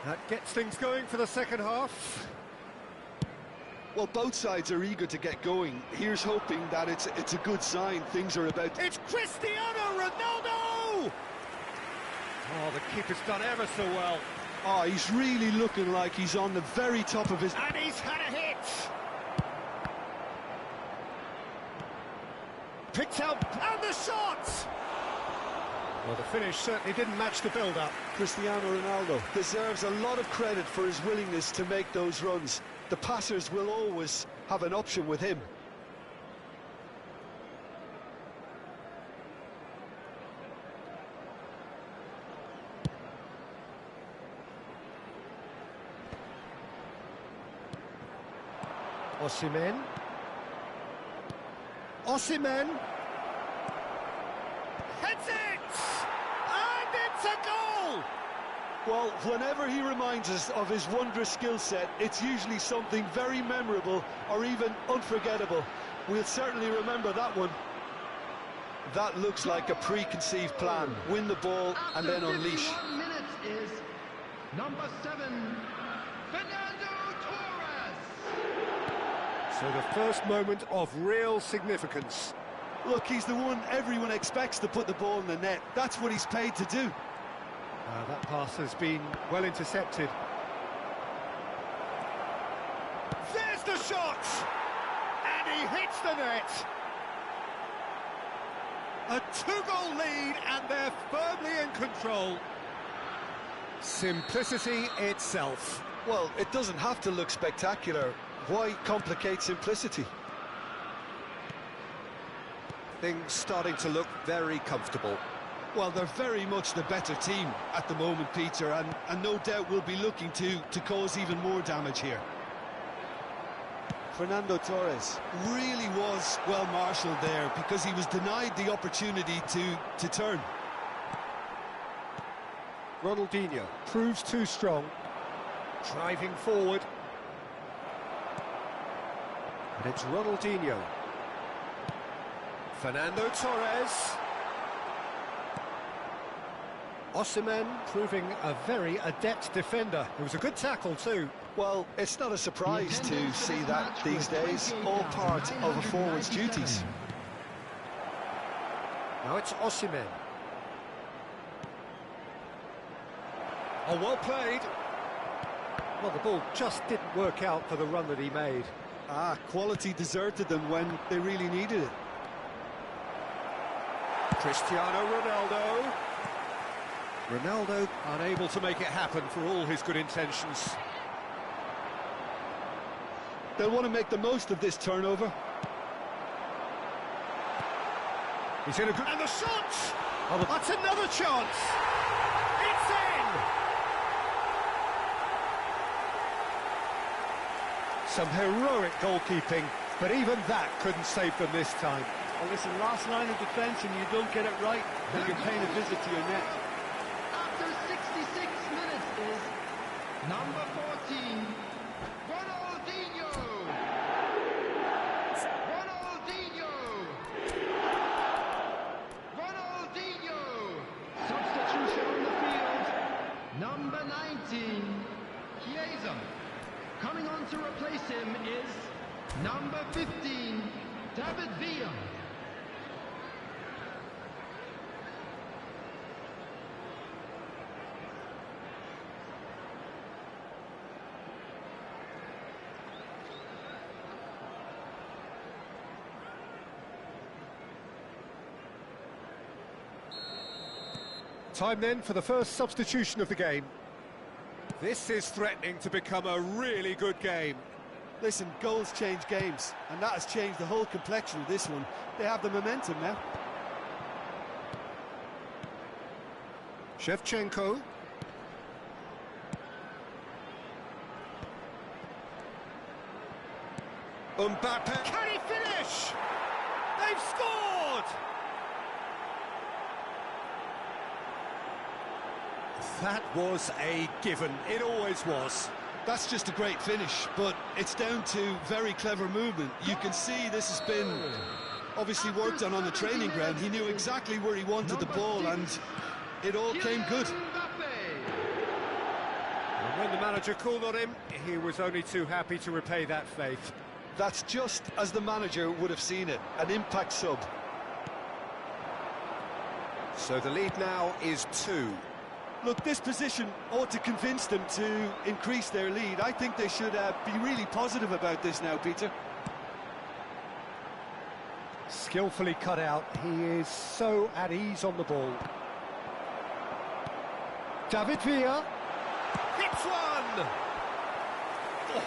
That gets things going for the second half. Well, both sides are eager to get going. Here's hoping that it's a good sign. Things are about... It's Cristiano Ronaldo! Oh, the keeper's done ever so well. Oh, he's really looking like he's on the very top of his... And he's had a hit! Picked out, and the shot! Well, the finish certainly didn't match the build-up. Cristiano Ronaldo deserves a lot of credit for his willingness to make those runs. The passers will always have an option with him. Osimhen. Heads it! And it's a goal! Well, whenever he reminds us of his wondrous skill set, it's usually something very memorable or even unforgettable. We'll certainly remember that one. That looks like a preconceived plan. Win the ball and then unleash. 51 minutes is number 7, Fernando Torres. So the first moment of real significance. Look, he's the one everyone expects to put the ball in the net. That's what he's paid to do. That pass has been well intercepted. There's the shot! And he hits the net! A two-goal lead, and they're firmly in control. Simplicity itself. Well, it doesn't have to look spectacular. Why complicate simplicity? Things starting to look very comfortable. Well, they're very much the better team at the moment, Peter, and no doubt will be looking to cause even more damage here. Fernando Torres really was well marshalled there because he was denied the opportunity to turn. Ronaldinho proves too strong. Driving forward. And it's Ronaldinho. Fernando Torres. Osimhen proving a very adept defender. It was a good tackle too. Well, it's not a surprise to see that these days, all part of a forward's duties. Now it's Osimhen. Oh, well played. Well, the ball just didn't work out for the run that he made. Quality deserted them when they really needed it. Cristiano Ronaldo. Ronaldo unable to make it happen for all his good intentions. They'll want to make the most of this turnover. He's in a good... And the shot! Oh, that's another chance! It's in! Some heroic goalkeeping, but even that couldn't save them this time. Well, listen, last line of defence and you don't get it right, then you're paying a visit to your net. After 66 minutes is number 14, Ronaldinho. Ronaldinho. Ronaldinho. Substitution on the field, number 19, Chiesa. Coming on to replace him is number 15, David Villa. Time then for the first substitution of the game. This is threatening to become a really good game. Listen, goals change games, and that has changed the whole complexion of this one. They have the momentum now. Shevchenko. Mbappe. Can he finish? They've scored! That was a given. It always was. That's just a great finish, but it's down to very clever movement. You can see this has been obviously worked on the training ground. He knew exactly where he wanted the ball, and it all came good. And when the manager called on him, he was only too happy to repay that faith. That's just as the manager would have seen it, an impact sub. So the lead now is 2. Look, this position ought to convince them to increase their lead. I think they should be really positive about this now, Peter. Skillfully cut out. He is so at ease on the ball. David Villa. Hits one! Oh,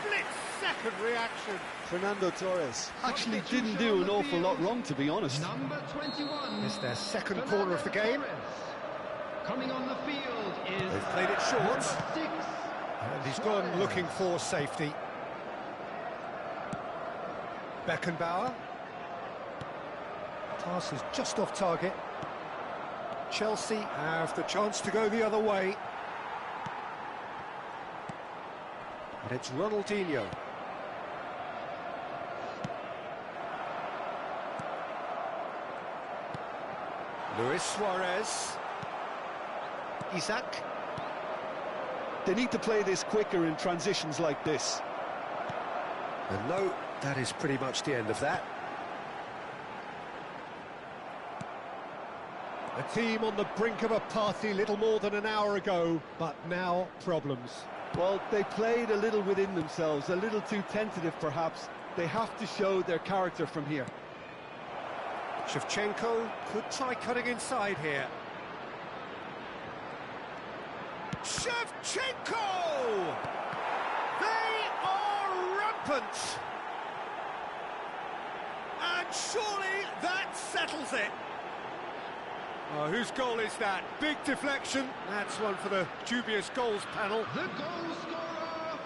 split-second reaction. Fernando Torres actually didn't do an awful lot wrong, to be honest. Number 21. It's their second corner of the game. Coming on the field is... They've played it short. 6. And he's gone looking for safety. Beckenbauer. Pass is just off target. Chelsea have the chance to go the other way. And it's Ronaldinho. Luis Suarez. Isaac. They need to play this quicker in transitions like this. And no, that is pretty much the end of that. A team on the brink of a party little more than an hour ago, but now problems. Well, they played a little within themselves, a little too tentative perhaps. They have to show their character from here. Shevchenko could try cutting inside here. Shevchenko! They are rampant! And surely that settles it. Oh, whose goal is that? Big deflection. That's one for the dubious goals panel. The goal scorer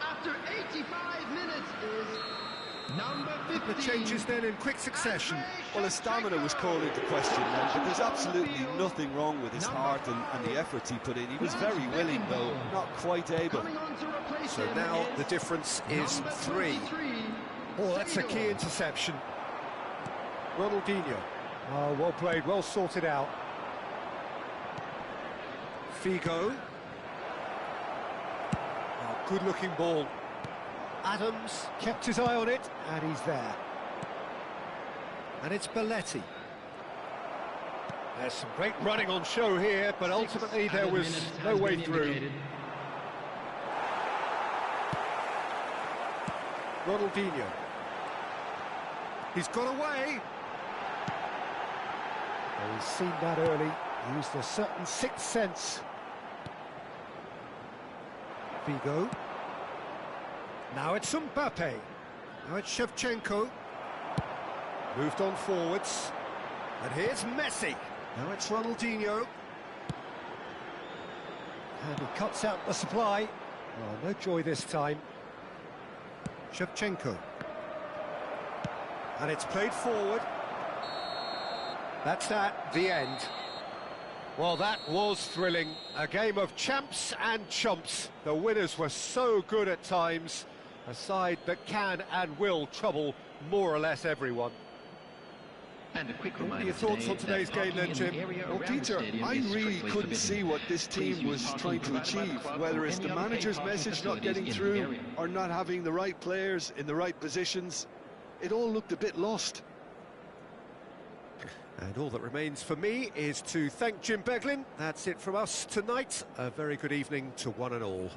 after 85 minutes is Number 15. The changes then in quick succession. Well, his stamina was called into question then, but there's absolutely nothing wrong with his heart and the efforts he put in. He was very willing, though not quite able. Coming on to replace So him now is the difference is number 3. 23, Oh, that's a key Senegal. interception. Ronaldinho. Oh, well played, well sorted out. Figo. Oh, good-looking ball. Adams kept his eye on it, and he's there. And it's Belletti. There's some great running on show here, but ultimately there Added was minutes no has way been through. indicated. Ronaldinho. He's got away. Oh, he's seen that early. Used a certain sixth sense. Figo. Now it's Mbappe. Now it's Shevchenko. Moved on forwards. And here's Messi. Now it's Ronaldinho. And he cuts out the supply. Oh, no joy this time. Shevchenko. And it's played forward. That's that, the end. Well, that was thrilling. A game of champs and chumps. The winners were so good at times. A side that can and will trouble more or less everyone. And a quick What are reminder your thoughts on today today's that game then, parking in Jim? the area Well, around the Peter, stadium I is really strictly couldn't forbidden. see what this Please team use was parking trying to provided by the achieve, club whether or it's any the other paid manager's parking message not facilities getting in the through area. or not having the right players in the right positions. It all looked a bit lost. And all that remains for me is to thank Jim Beglin. That's it from us tonight. A very good evening to one and all.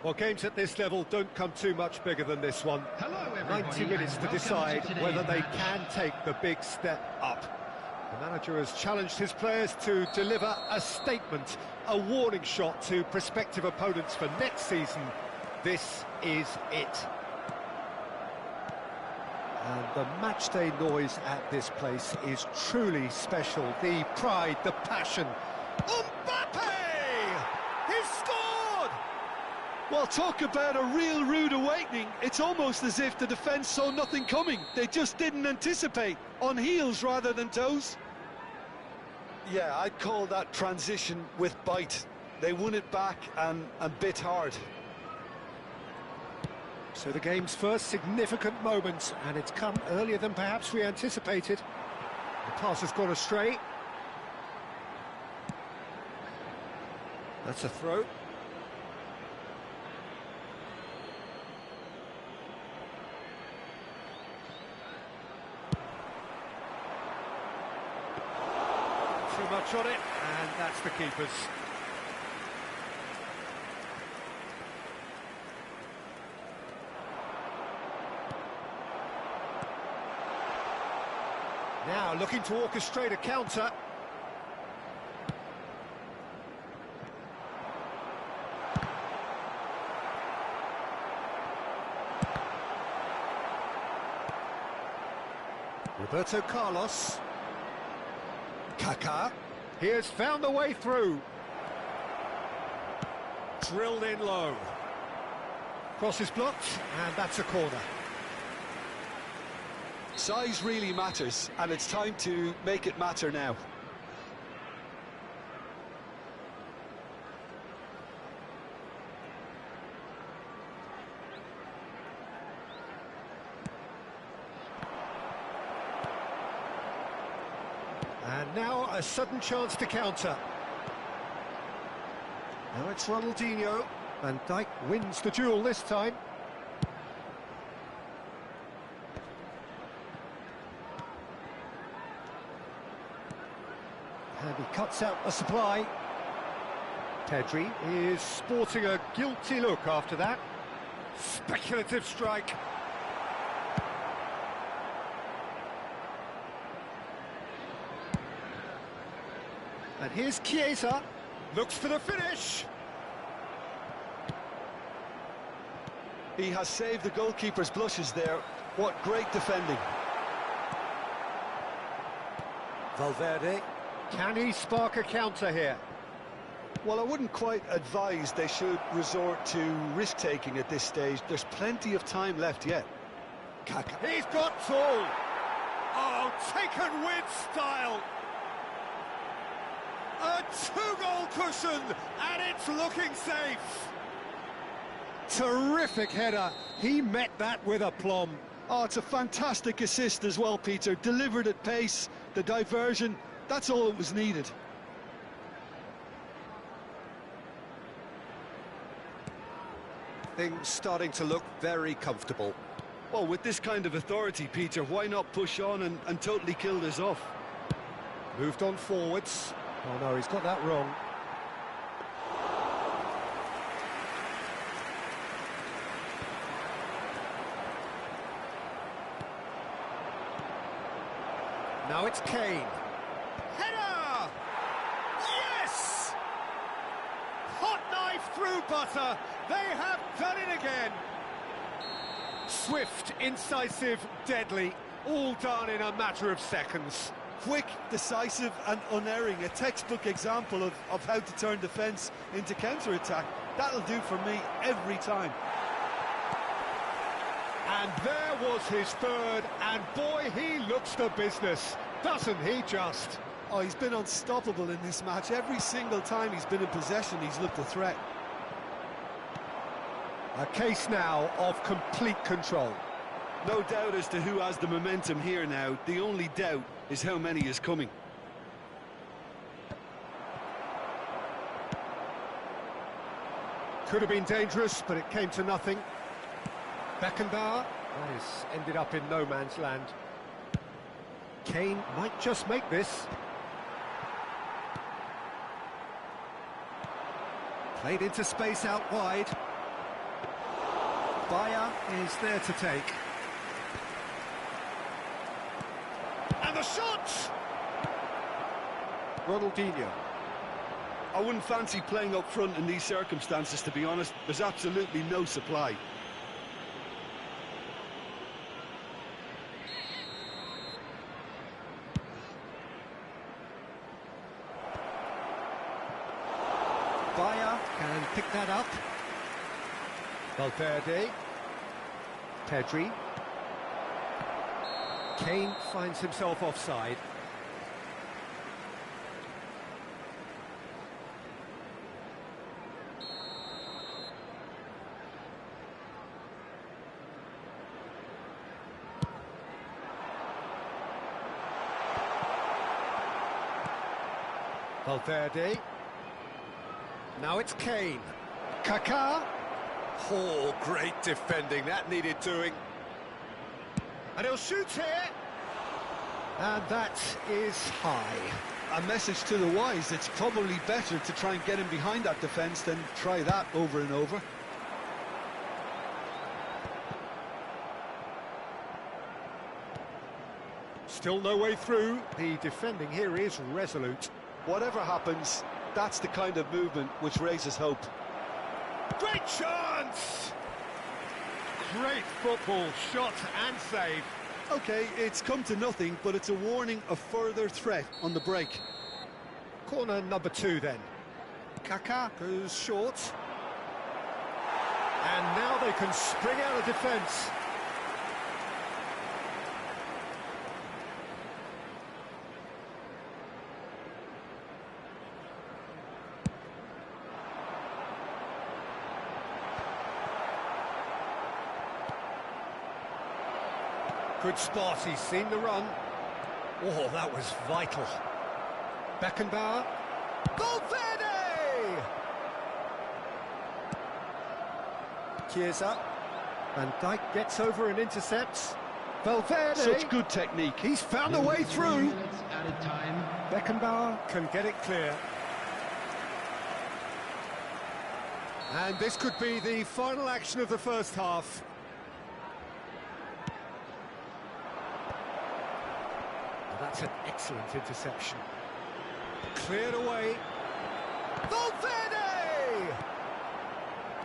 Well, games at this level don't come too much bigger than this one. Hello, everybody. 90 minutes to and welcome decide today's whether they match. can take the big step up. The manager has challenged his players to deliver a statement, a warning shot to prospective opponents for next season. This is it. And the matchday noise at this place is truly special. The pride, the passion. Mbappe! He's scored! Well, talk about a real rude awakening. It's almost as if the defence saw nothing coming. They just didn't anticipate, on heels rather than toes. Yeah, I'd call that transition with bite. They won it back and bit hard. So the game's first significant moment, and it's come earlier than perhaps we anticipated. The pass has gone astray. That's a throw. Too much on it, and that's the keeper's. Now looking to orchestrate a counter. Roberto Carlos. Kaká. He has found the way through. Drilled in low. Cross is blocked, and that's a corner. Size really matters, and it's time to make it matter now. And now a sudden chance to counter. Now it's Ronaldinho. Van Dijk wins the duel this time. And he cuts out the supply. Pedri is sporting a guilty look after that. Speculative strike. And here's Chiesa. Looks for the finish. He has saved the goalkeeper's blushes there. What great defending. Valverde. Can he spark a counter here? Well, I wouldn't quite advise they should resort to risk-taking at this stage. There's plenty of time left yet. Kaká. He's got tall. Oh, taken with style. A two-goal cushion, and it's looking safe. Terrific header. He met that with aplomb. Oh, it's a fantastic assist as well, Peter. Delivered at pace, the diversion, that's all that was needed. Things starting to look very comfortable. Well, with this kind of authority, Peter, why not push on and totally kill this off? Moved on forwards. Oh no, he's got that wrong. Now it's Kane. Header! Yes! Hot knife through butter. They have done it again. Swift, incisive, deadly. All done in a matter of seconds. Quick, decisive and unerring. A textbook example of how to turn defence into counter-attack. That'll do for me every time. And there was his third, and boy, he looks the business, doesn't he just? Oh, he's been unstoppable in this match. Every single time he's been in possession, he's looked a threat. A case now of complete control. No doubt as to who has the momentum here now. The only doubt is how many is coming. Could have been dangerous, but it came to nothing. Beckenbauer has ended up in no man's land. Kane might just make this. Played into space out wide. Bayer is there to take. And the shot! Ronaldinho. I wouldn't fancy playing up front in these circumstances, to be honest. There's absolutely no supply. Bayer can pick that up. Valverde. Pedri. Kane finds himself offside. Valverde. Now it's Kane. Kaká. Oh, great defending. That needed doing. And he'll shoot here. And that is high. A message to the wise, it's probably better to try and get him behind that defence than try that over and over. Still no way through. The defending here is resolute. Whatever happens, that's the kind of movement which raises hope. Great chance! Great football, shot and save. OK, it's come to nothing, but it's a warning of further threat on the break. Corner number 2 then. Kaká goes short. And now they can spring out of defence. Good spot, he's seen the run. Oh, that was vital. Beckenbauer. Valverde! Chiesa. Van Dijk gets over and intercepts. Valverde. Such good technique. He's found a way through. Minutes added time. Beckenbauer can get it clear. And this could be the final action of the first half. That's an excellent interception. Cleared away. Valverde!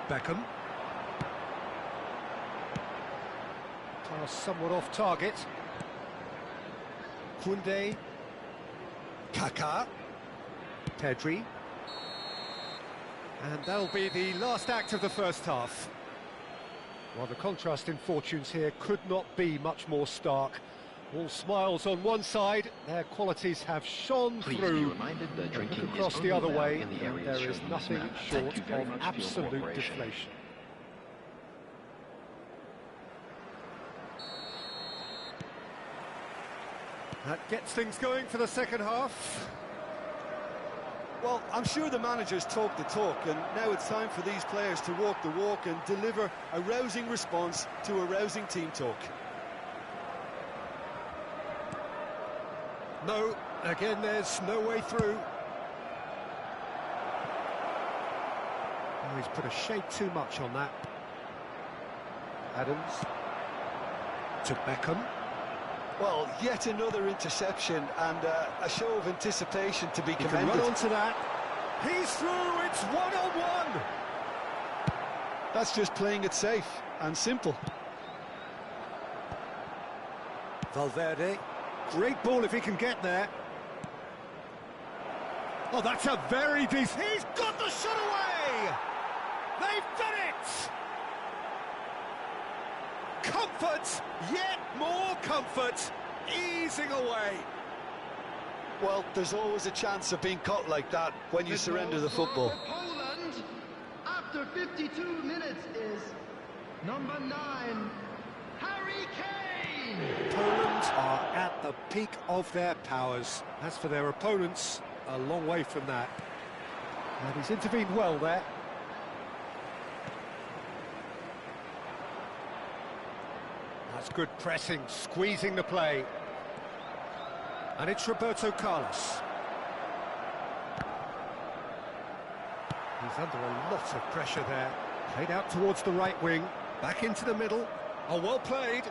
Beckham. Pass somewhat off target. Koundé. Kaká. Pedri. And that'll be the last act of the first half. Well, the contrast in fortunes here could not be much more stark. All smiles on one side, their qualities have shone Please through. be reminded that drinking Look across is the only other way, allowed in the and areas there is shown in this nothing map. short Thank you very of much for your absolute cooperation. deflation. That gets things going for the second half. Well, I'm sure the managers talk the talk, and now it's time for these players to walk the walk and deliver a rousing response to a rousing team talk. No, again, there's no way through. Oh, he's put a shade too much on that. Adams to Beckham. Well, yet another interception and a show of anticipation to be He can commended. run onto that. He's through, it's one-on-one. That's just playing it safe and simple. Valverde. Great ball if he can get there. Oh, that's a very decent... He's got the shot away! They've done it! Comfort, yet more comfort, easing away. Well, there's always a chance of being caught like that when you surrender the football. For Poland, after 52 minutes, is number 9, Harry Kane. Poland are at the peak of their powers. As for their opponents, a long way from that. And he's intervened well there. That's good pressing, squeezing the play. And it's Roberto Carlos. He's under a lot of pressure there. Played out towards the right wing. Back into the middle. Oh, well played.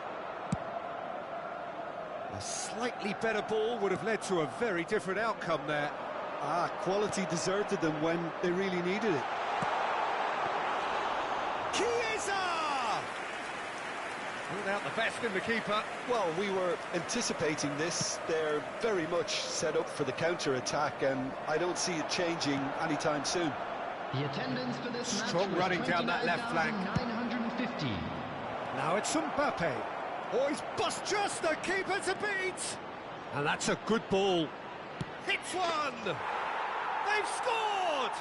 A slightly better ball would have led to a very different outcome there. Quality deserted them when they really needed it. Chiesa! Pulled out the best in the keeper. Well, we were anticipating this. They're very much set up for the counter-attack, and I don't see it changing anytime soon. The attendance for this Strong match running down that left flank. 950. Now it's Mbappe. Oh, he's bust just the keeper to beat. And that's a good ball. Hits one. They've scored.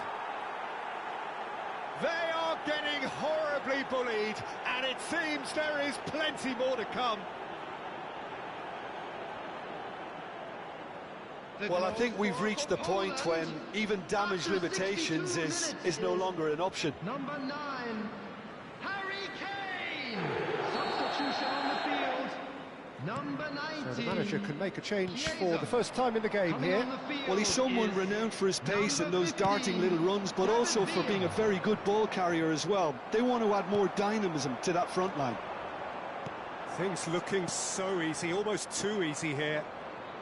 They are getting horribly bullied, and it seems there is plenty more to come. Well, I think we've reached the point when even damage limitations is no longer an option. Number 9, Harry Kane. Substitution on the field. Number 19. So the manager can make a change for the first time in the game here. Well, he's someone renowned for his pace and those darting little runs, but also for being a very good ball carrier as well. They want to add more dynamism to that front line. Things looking so easy, almost too easy here.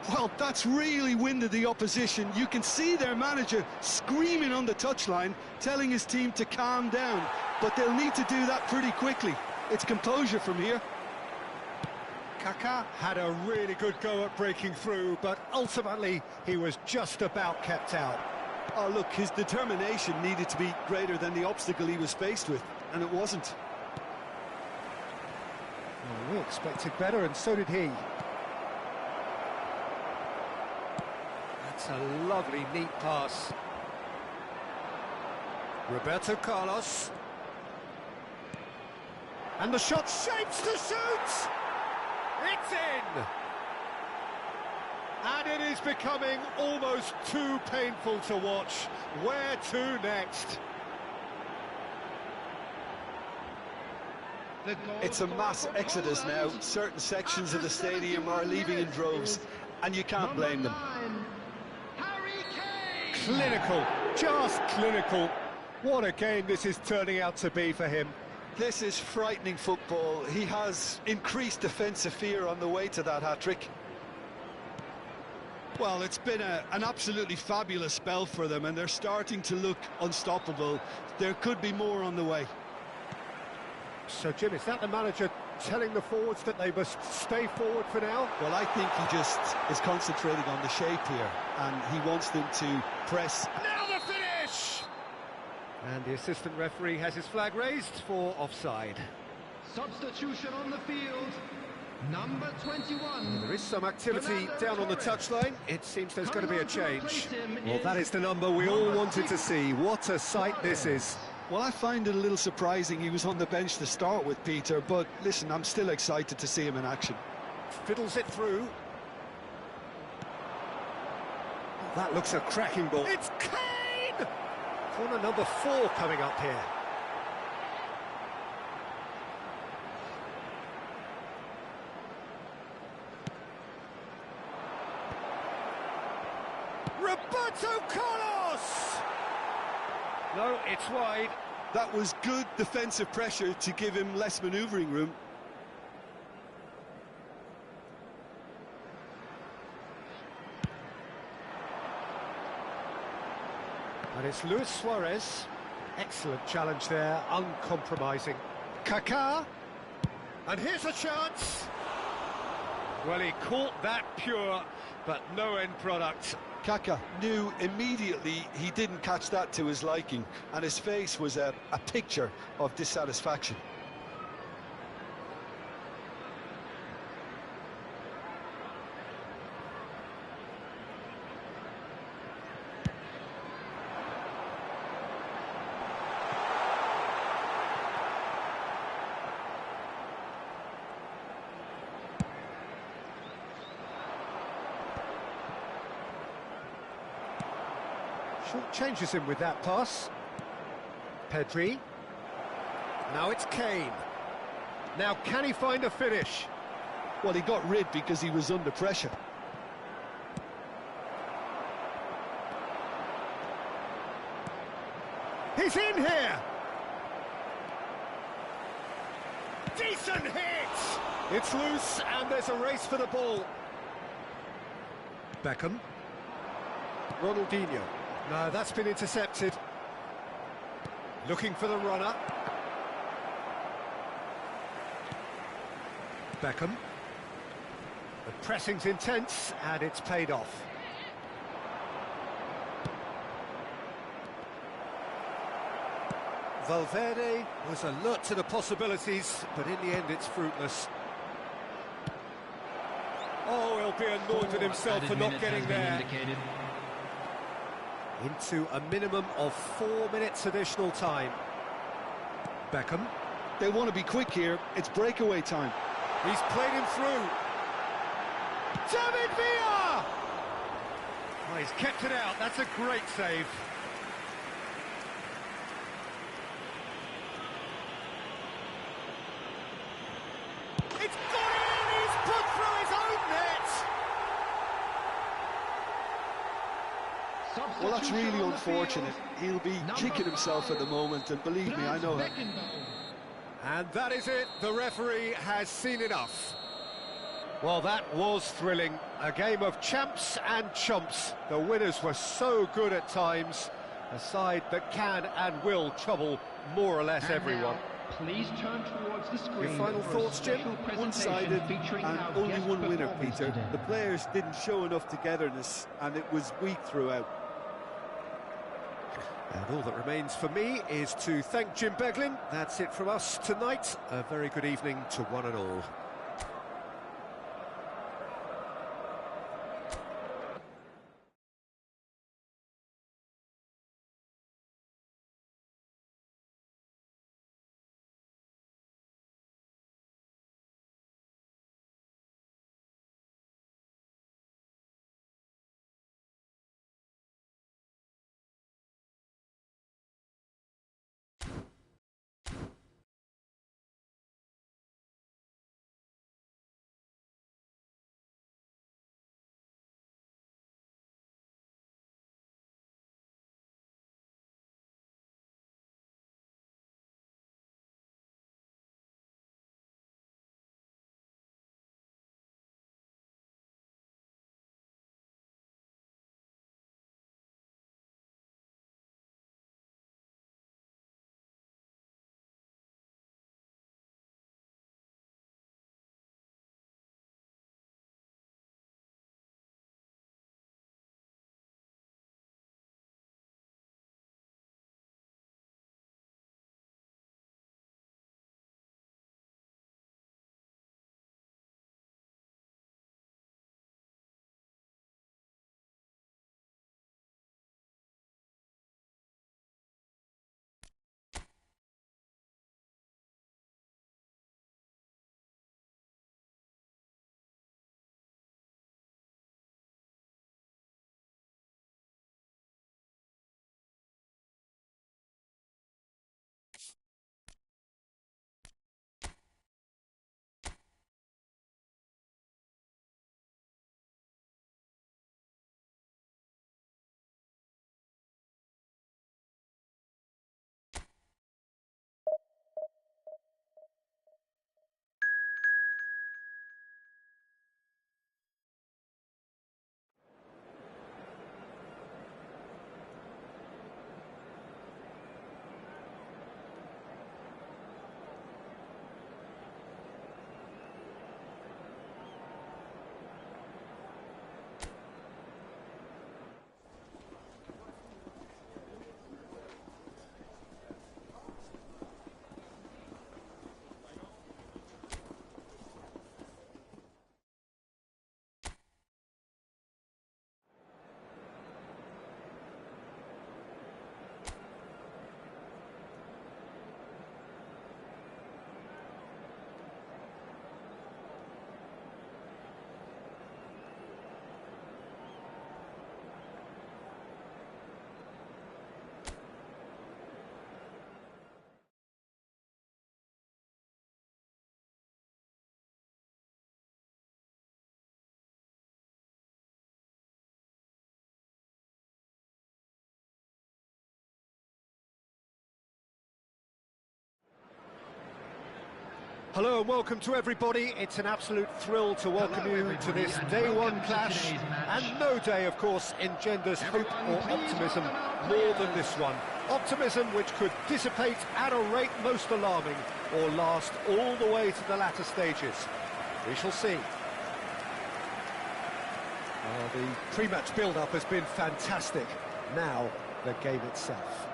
Well, that's really winded the opposition. You can see their manager screaming on the touchline, telling his team to calm down. But they'll need to do that pretty quickly. It's composure from here. Kaká had a really good go at breaking through, but ultimately he was just about kept out. Oh, look, his determination needed to be greater than the obstacle he was faced with, and it wasn't. Well, we expected better, and so did he. That's a lovely, neat pass. Roberto Carlos. And the shot shapes to shoot! It's in! And it is becoming almost too painful to watch. Where to next? It's a mass exodus now. Certain sections of the stadium are leaving in droves, and you can't blame them. Clinical, just clinical. What a game this is turning out to be for him. This is frightening football. He has increased defensive fear on the way to that hat-trick. Well, it's been an absolutely fabulous spell for them, and they're starting to look unstoppable. There could be more on the way. So, Jim, is that the manager telling the forwards that they must stay forward for now? Well, I think he just is concentrating on the shape here, and he wants them to press. Now the finish! And the assistant referee has his flag raised for offside. Substitution on the field. Number 21. There is some activity down on the touchline. It seems there's going to be a change. Well, that is the number we all wanted to see. What a sight this is. Well, I find it a little surprising he was on the bench to start with, Peter, but listen, I'm still excited to see him in action. Fiddles it through. That looks a cracking ball. It's Kane! Corner number 4 coming up here. Roberto Carlos! No, it's wide. That was good defensive pressure to give him less manoeuvring room. And it's Luis Suarez. Excellent challenge there, uncompromising. Kaká. And here's a chance. Well, he caught that pure, but no end product. Kaká knew immediately he didn't catch that to his liking, and his face was a picture of dissatisfaction. Short changes him with that pass. Pedri. Now it's Kane. Now can he find a finish? Well, he got rid because he was under pressure. He's in here! Decent hit! It's loose and there's a race for the ball. Beckham. Ronaldinho. No, that's been intercepted. Looking for the runner. Beckham. The pressing's intense and it's paid off. Valverde was alert to the possibilities, but in the end it's fruitless. Oh, he'll be annoyed with himself for not getting there. Into a minimum of 4 minutes additional time. Beckham. They want to be quick here. It's breakaway time. He's played him through. David Villa! Oh, he's kept it out. That's a great save. It's got in! He's put through his own net! Well, that's really unfortunate. He'll be kicking himself at the moment, and believe me, I know that. And that is it. The referee has seen enough. Well, that was thrilling. A game of champs and chumps. The winners were so good at times. A side that can and will trouble more or less everyone. Please turn towards the screen. Your final thoughts, Jim? One-sided and only one winner, Peter. The players didn't show enough togetherness, and it was weak throughout. And all that remains for me is to thank Jim Beglin. That's it from us tonight. A very good evening to one and all. Hello and welcome to everybody. It's an absolute thrill to welcome you to this day one clash, and no day, of course, engenders hope or optimism more than this one. Optimism which could dissipate at a rate most alarming, or last all the way to the latter stages. We shall see. Well, the pre-match build-up has been fantastic. Now, the game itself.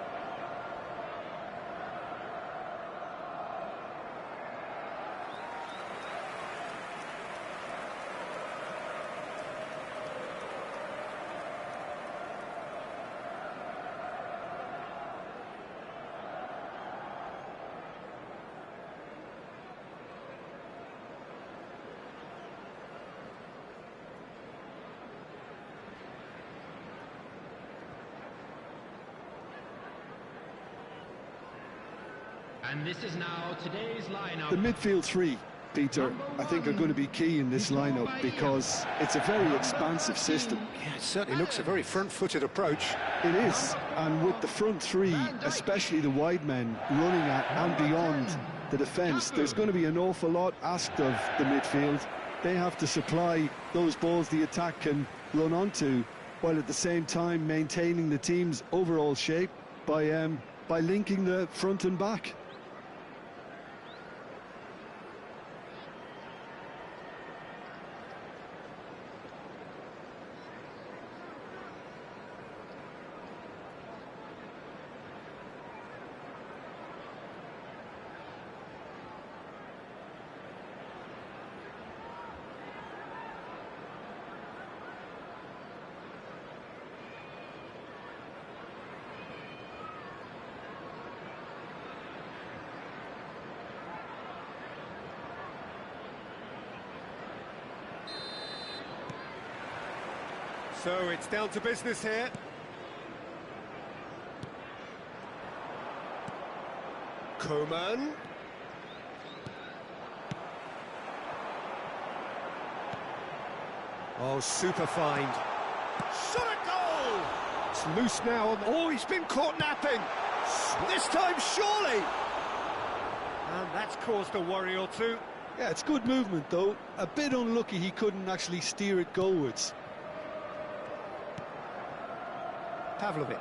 And this is now today's lineup. The midfield three, Peter, I think are going to be key in this lineup because it's a very expansive system. Yeah, it certainly looks a very front-footed approach. It is, and with the front three, especially the wide men, running at and beyond the defence, there's going to be an awful lot asked of the midfield. They have to supply those balls the attack can run onto, while at the same time maintaining the team's overall shape by linking the front and back. So it's down to business here. Koeman. Oh, super find. Shot a goal! It's loose now. Oh, he's been caught napping. This time, surely. And that's caused a worry or two. Yeah, it's good movement, though. A bit unlucky he couldn't actually steer it goalwards. Pavlovic.